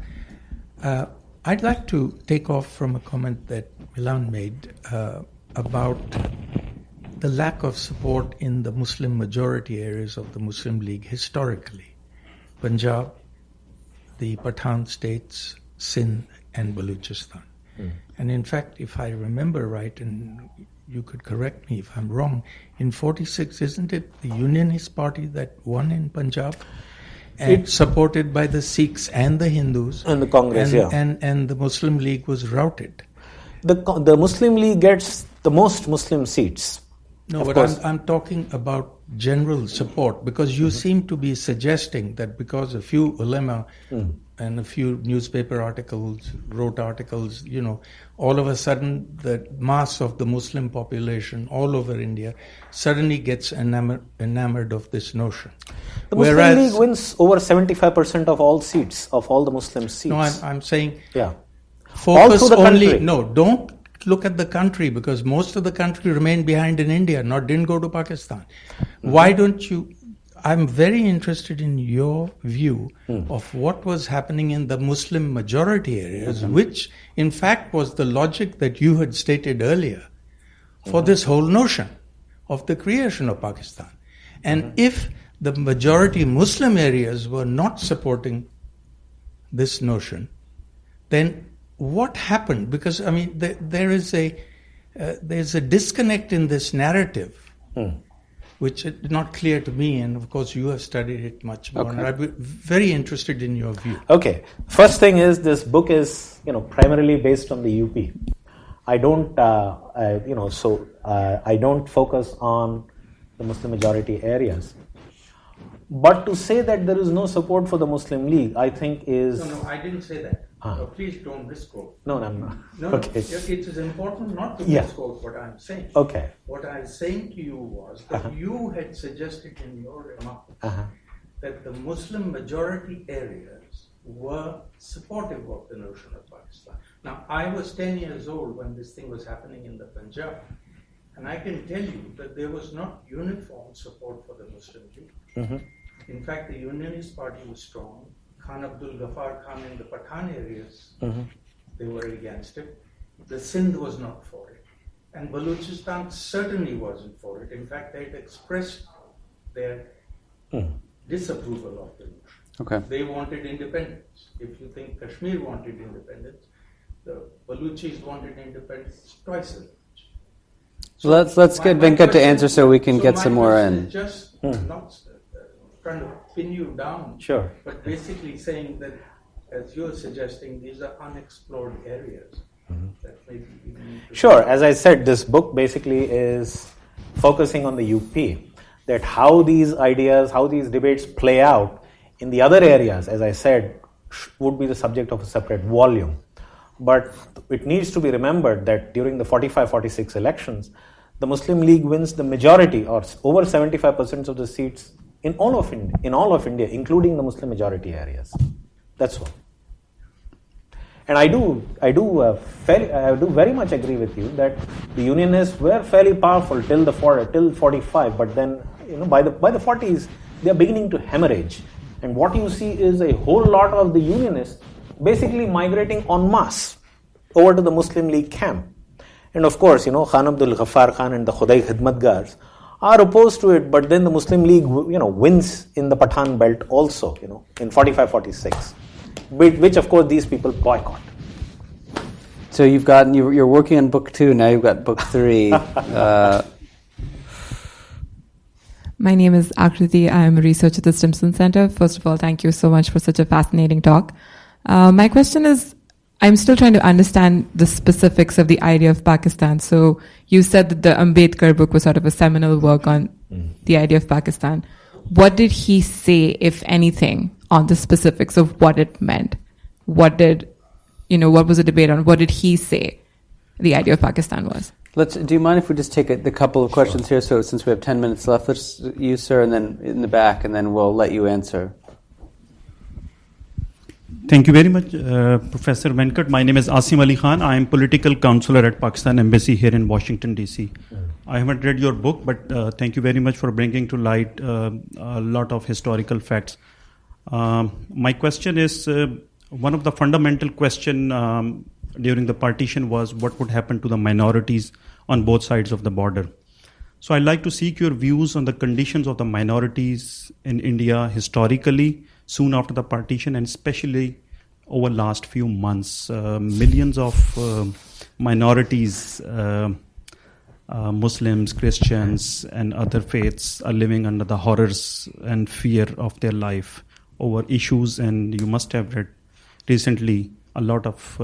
I'd like to take off from a comment that Milan made about the lack of support in the Muslim majority areas of the Muslim League historically. Punjab, the Pathan states, Sindh, and Baluchistan. And in fact, if I remember right, and you could correct me if I'm wrong, in 46, isn't it the Unionist Party that won in Punjab? And supported by the Sikhs and the Hindus. And the Congress, and the Muslim League was routed. The Muslim League gets the most Muslim seats. No, but I'm talking about general support, because you seem to be suggesting that because a few ulama and a few newspaper articles wrote articles, all of a sudden the mass of the Muslim population all over India suddenly gets enamored of this notion. The Muslim League wins over 75% of all seats, of all the Muslim seats. No, I'm saying focus all through the only. Country. No, don't look at the country, because most of the country remained behind in India, didn't go to Pakistan. Why don't you... I'm very interested in your view of what was happening in the Muslim majority areas, which in fact was the logic that you had stated earlier, for this whole notion of the creation of Pakistan. And if the majority Muslim areas were not supporting this notion, then what happened? Because, I mean, there's a disconnect in this narrative, which is not clear to me, and of course you have studied it much more, and I'd be very interested in your view. Okay. First thing is, this book is, primarily based on the UP. I don't, I don't focus on the Muslim majority areas. But to say that there is no support for the Muslim League, I think is... No, I didn't say that. Please don't misquote. No. Okay. It is important not to misquote what I'm saying. Okay. What I was saying to you was that you had suggested in your remarks that the Muslim majority areas were supportive of the notion of Pakistan. Now, I was 10 years old when this thing was happening in the Punjab, and I can tell you that there was not uniform support for the Muslim League. In fact, the Unionist Party was strong. Khan Abdul Ghaffar Khan in the Pathan areas, they were against it. The Sindh was not for it. And Balochistan certainly wasn't for it. In fact, they had expressed their disapproval of the notion. Okay. They wanted independence. If you think Kashmir wanted independence, the Baluchis wanted independence twice as much. So let's get Venkat to answer so we can get some more in. Just not trying to pin you down, Sure. but basically saying that, as you're suggesting, these are unexplored areas that maybe we need to... Sure. As I said, this book basically is focusing on the UP, that how these ideas, how these debates play out in the other areas, as I said, would be the subject of a separate volume. But it needs to be remembered that during the 45-46 elections, the Muslim League wins the majority, or over 75% of the seats in all of India, including the Muslim majority areas. That's all. And I do very much agree with you that the Unionists were fairly powerful till 45, but then by the 40s they are beginning to hemorrhage, and what you see is a whole lot of the Unionists basically migrating en masse over to the Muslim League camp. And of course, Khan Abdul Ghaffar Khan and the Khudai Khidmatgars are opposed to it, but then the Muslim League, wins in the Pathan belt also, in 45-46, which of course these people boycott. So you're working on book 2, now you've got book 3. My name is Akriti. I am a researcher at the Stimson Center. First of all, thank you so much for such a fascinating talk. My question is, I'm still trying to understand the specifics of the idea of Pakistan. So you said that the Ambedkar book was sort of a seminal work on the idea of Pakistan. What did he say, if anything, on the specifics of what it meant? What was the debate on? What did he say the idea of Pakistan was? Do you mind if we just take a couple of questions here? So since we have 10 minutes left, let's you, sir, and then in the back, and then we'll let you answer. Thank you very much, Professor Venkat. My name is Asim Ali Khan. I am political counselor at Pakistan Embassy here in Washington, D.C. I haven't read your book, but thank you very much for bringing to light a lot of historical facts. My question is, one of the fundamental question during the partition was what would happen to the minorities on both sides of the border. So I'd like to seek your views on the conditions of the minorities in India historically, soon after the partition, and especially over last few months. Millions of minorities, Muslims, Christians, and other faiths are living under the horrors and fear of their life over issues. And you must have read recently a lot of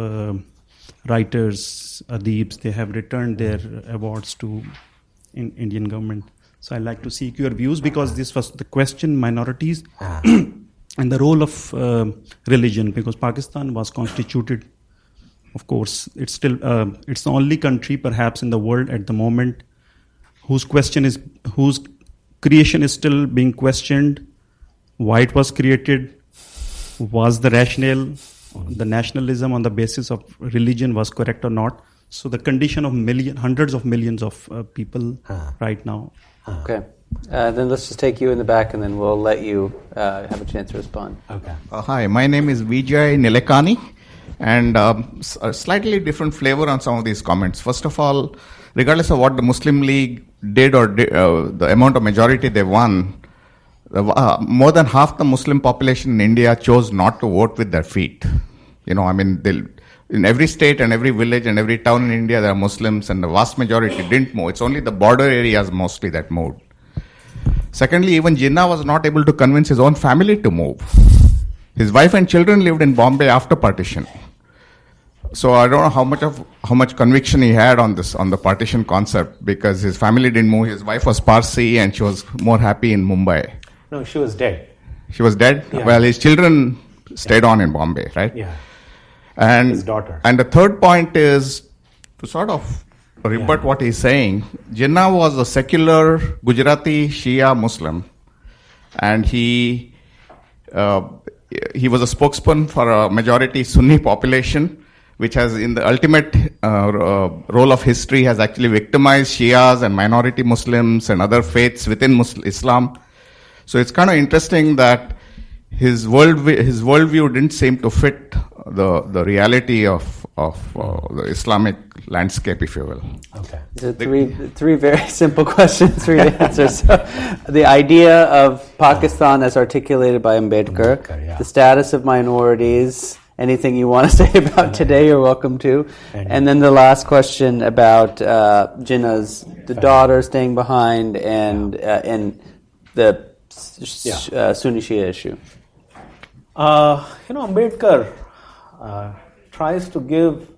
writers, adibs, they have returned their awards to Indian government. So I'd like to seek your views, because this was the question, minorities and the role of religion, because Pakistan was constituted, of course, it's still it's the only country perhaps in the world at the moment whose creation is still being questioned, why it was created, was the rationale, the nationalism on the basis of religion was correct or not. So the condition of hundreds of millions of people right now. Okay. Then let's just take you in the back, and then we'll let you have a chance to respond. Okay. Hi, my name is Vijay Nilekani, and a slightly different flavor on some of these comments. First of all, regardless of what the Muslim League did or the amount of majority they won, more than half the Muslim population in India chose not to vote with their feet. In every state and every village and every town in India, there are Muslims, and the vast majority didn't move. It's only the border areas mostly that moved. Secondly, even Jinnah was not able to convince his own family to move. His wife and children lived in Bombay after partition. So I don't know how much conviction he had on the partition concept, because his family didn't move. His wife was Parsi and she was more happy in Mumbai. No, she was dead. She was dead? Yeah. Well, his children stayed on in Bombay, right? Yeah. And his daughter. And the third point is to sort of rebut what he's saying. Jinnah was a secular Gujarati Shia Muslim, and he was a spokesman for a majority Sunni population, which has, in the ultimate role of history, has actually victimized Shias and minority Muslims and other faiths within Islam. So it's kind of interesting that his worldview didn't seem to fit the reality of the Islamic landscape, if you will. Okay. So three very simple questions, three answers. So, the idea of Pakistan as articulated by Ambedkar, the status of minorities, anything you want to say about today, you're welcome to. And then the last question about Jinnah's daughter staying behind and the Sunni Shia issue. Ambedkar tries to give,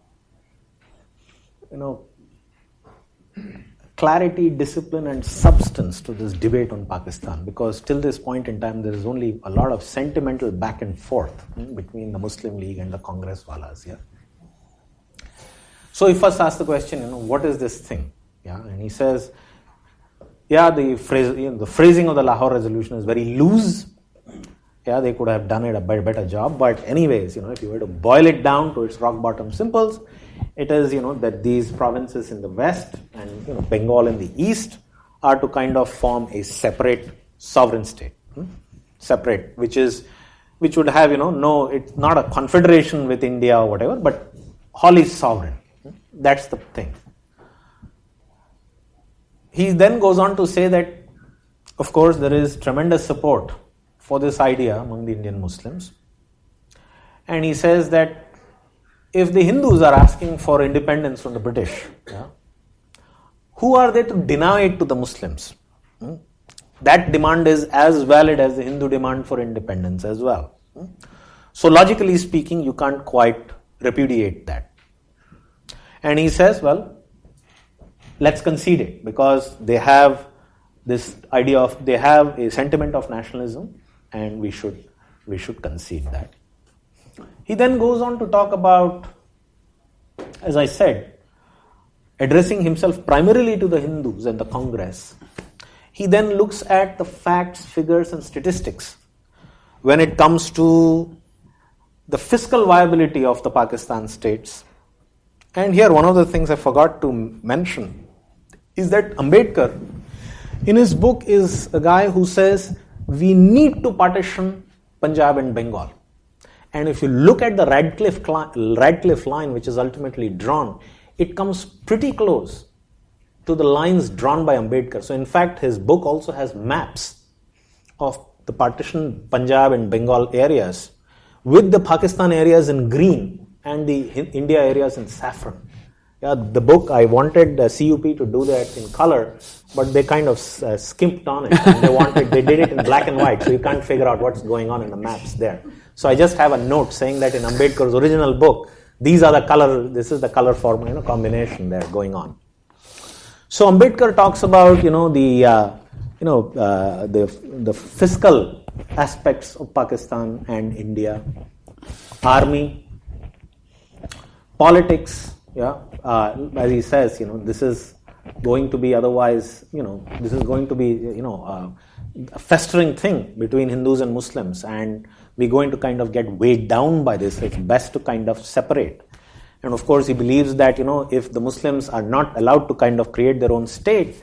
clarity, discipline, and substance to this debate on Pakistan, because till this point in time there is only a lot of sentimental back and forth between the Muslim League and the Congress walas. Yeah. So he first asks the question, what is this thing? Yeah, and he says, the phrasing of the Lahore resolution is very loose. Yeah, they could have done it a better job. But anyways, if you were to boil it down to its rock bottom simples, it is, that these provinces in the west and Bengal in the east are to kind of form a separate sovereign state. Separate, which would have, it's not a confederation with India or whatever, but wholly sovereign. That's the thing. He then goes on to say that, of course, there is tremendous support for this idea among the Indian Muslims. And he says that if the Hindus are asking for independence from the British, who are they to deny it to the Muslims? That demand is as valid as the Hindu demand for independence as well. So logically speaking, you can't quite repudiate that. And he says, let's concede it, because they have this idea they have a sentiment of nationalism, and we should concede that. He then goes on to talk about, as I said, addressing himself primarily to the Hindus and the Congress. He then looks at the facts, figures, and statistics when it comes to the fiscal viability of the Pakistan states. And here, one of the things I forgot to mention is that Ambedkar, in his book, is a guy who says we need to partition Punjab and Bengal. And if you look at the Radcliffe line, which is ultimately drawn, it comes pretty close to the lines drawn by Ambedkar. So in fact, his book also has maps of the partitioned Punjab and Bengal areas with the Pakistan areas in green and the India areas in saffron. Yeah, the book, I wanted the CUP to do that in color, but they kind of skimped on it. And they did it in black and white, so you can't figure out what's going on in the maps there. So I just have a note saying that in Ambedkar's original book, this is the color form, combination there going on. So Ambedkar talks about, the fiscal aspects of Pakistan and India, army, politics. As he says, this is going to be otherwise, this is going to be, a festering thing between Hindus and Muslims, and we're going to kind of get weighed down by this. It's best to kind of separate. And of course, he believes that, if the Muslims are not allowed to kind of create their own state,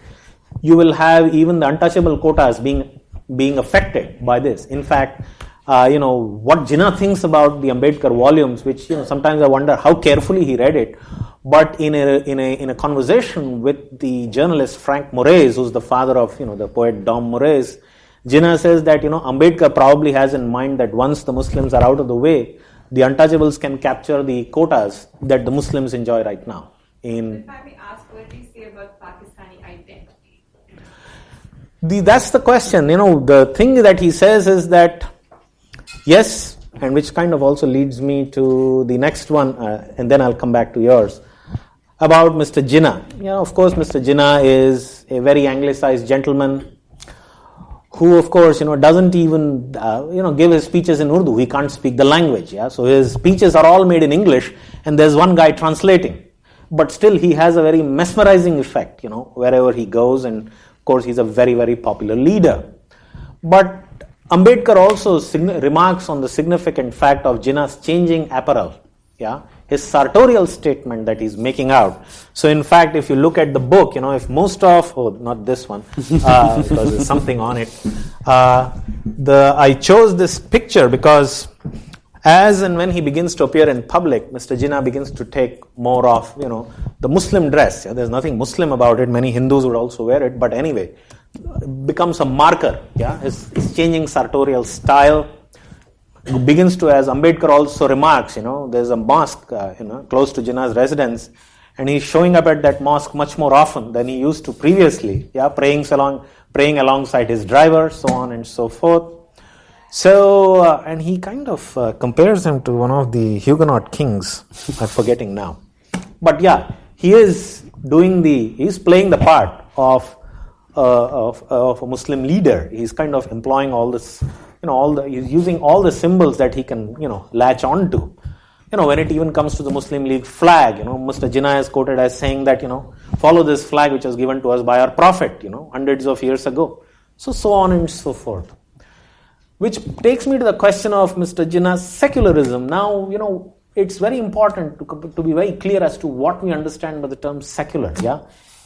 you will have even the untouchable quotas being affected by this. In fact, what Jinnah thinks about the Ambedkar volumes, which sometimes I wonder how carefully he read it. But in a conversation with the journalist Frank Moraes, who's the father of the poet Dom Moraes, Jinnah says that Ambedkar probably has in mind that once the Muslims are out of the way, the untouchables can capture the quotas that the Muslims enjoy right now. If I may ask, what do you say about Pakistani identity? That's the question. The thing that he says is that yes, and which kind of also leads me to the next one, and then I'll come back to yours, about Mr. Jinnah. Of course, Mr. Jinnah is a very anglicized gentleman who, of course, doesn't even, give his speeches in Urdu. He can't speak the language, so his speeches are all made in English, and there's one guy translating. But still, he has a very mesmerizing effect, wherever he goes, and of course, he's a very, very popular leader. But Ambedkar also remarks on the significant fact of Jinnah's changing apparel, his sartorial statement that he's making out. So, in fact, if you look at the book, if most of, not this one, because there's something on it. I chose this picture because as and when he begins to appear in public, Mr. Jinnah begins to take more of, the Muslim dress. There's nothing Muslim about it. Many Hindus would also wear it. But anyway, becomes a marker. His changing sartorial style begins to, as Ambedkar also remarks, there's a mosque, close to Jinnah's residence, and he's showing up at that mosque much more often than he used to previously. Praying alongside his driver, so on and so forth. So, and he kind of compares him to one of the Huguenot kings. I'm forgetting now. But he is he's playing the part of a Muslim leader. He's kind of employing all this, he's using all the symbols that he can, latch on to. When it even comes to the Muslim League flag, Mr. Jinnah is quoted as saying that, follow this flag which was given to us by our prophet, hundreds of years ago. So on and so forth. Which takes me to the question of Mr. Jinnah's secularism. Now, it's very important to be very clear as to what we understand by the term secular,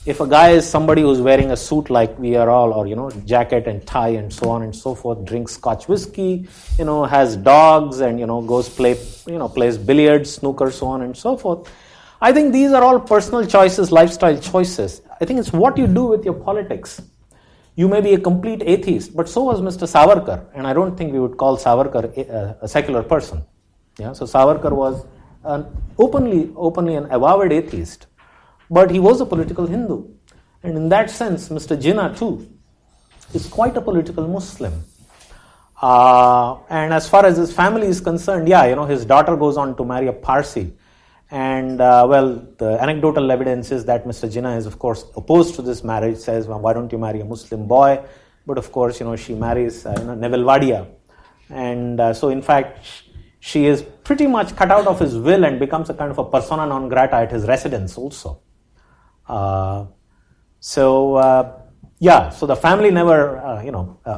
If a guy is somebody who's wearing a suit like we are all, or, jacket and tie and so on and so forth, drinks Scotch whiskey, has dogs and, goes plays billiards, snooker, so on and so forth. I think these are all personal choices, lifestyle choices. I think it's what you do with your politics. You may be a complete atheist, but so was Mr. Savarkar, and I don't think we would call Savarkar a secular person. So Savarkar was openly an avowed atheist. But he was a political Hindu. And in that sense, Mr. Jinnah too is quite a political Muslim. And as far as his family is concerned, his daughter goes on to marry a Parsi. And the anecdotal evidence is that Mr. Jinnah is, of course, opposed to this marriage, says, well, why don't you marry a Muslim boy? But of course, she marries Neville Wadia. And so in fact, she is pretty much cut out of his will and becomes a kind of a persona non grata at his residence also. So the family never,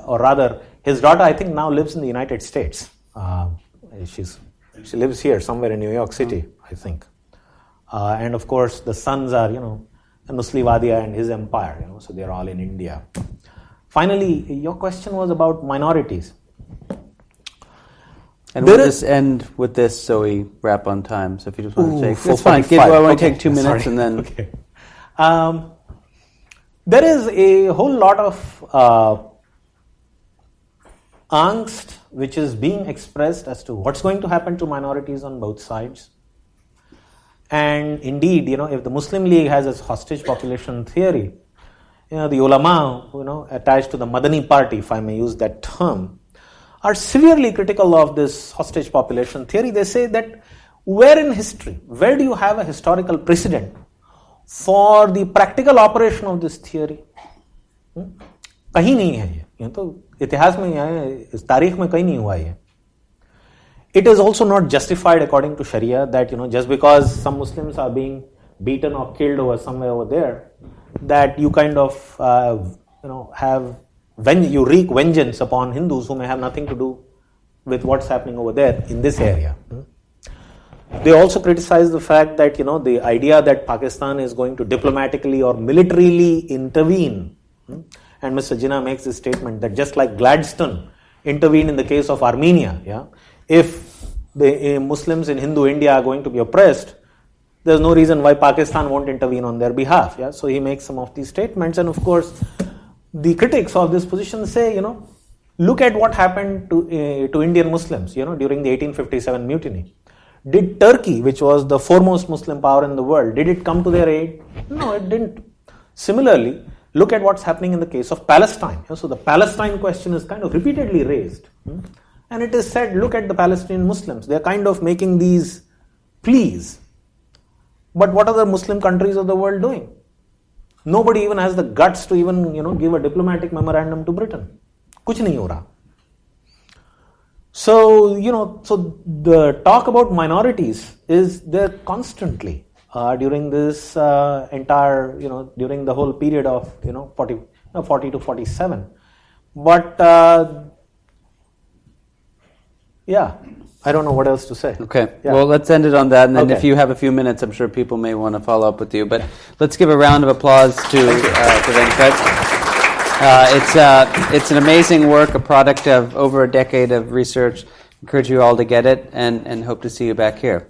or rather, his daughter, I think, now lives in the United States. She lives here, somewhere in New York City, I think. And of course, the sons are, Nusli Wadia and his empire, so they're all in India. Finally, your question was about minorities. And we'll just end with this so we wrap on time. So if you just want to take... It's fine. I want to take 2 minutes and then... Okay. There is a whole lot of angst which is being expressed as to what's going to happen to minorities on both sides. And indeed, if the Muslim League has its hostage population theory, the ulama, attached to the Madani party, if I may use that term, are severely critical of this hostage population theory. They say that where in history, where do you have a historical precedent for the practical operation of this theory? कहीं नहीं है ये तो इतिहास में है, इस तारीख में कहीं नहीं हुआ ये. It is also not justified according to Sharia that just because some Muslims are being beaten or killed over somewhere over there, that you kind of you wreak vengeance upon Hindus who may have nothing to do with what's happening over there in this area. They also criticize the fact that the idea that Pakistan is going to diplomatically or militarily intervene, and Mr. Jinnah makes this statement that just like Gladstone intervened in the case of Armenia. Yeah, if the Muslims in Hindu India are going to be oppressed, there's no reason why Pakistan won't intervene on their behalf. Yeah, so he makes some of these statements, and of course, the critics of this position say, look at what happened to Indian Muslims, during the 1857 mutiny. Did Turkey, which was the foremost Muslim power in the world, did it come to their aid? No, it didn't. Similarly, look at what's happening in the case of Palestine. So the Palestine question is kind of repeatedly raised. And it is said, look at the Palestinian Muslims. They're kind of making these pleas. But what are the Muslim countries of the world doing? Nobody even has the guts to even, give a diplomatic memorandum to Britain. Kuch nahi ho raha. So, so the talk about minorities is there constantly during this entire, during the whole period of, 40 to 47. But, I don't know what else to say. Okay, well, let's end it on that, and then if you have a few minutes, I'm sure people may want to follow up with you. But let's give a round of applause to Venkat. It's an amazing work, a product of over a decade of research. Encourage you all to get it, and hope to see you back here.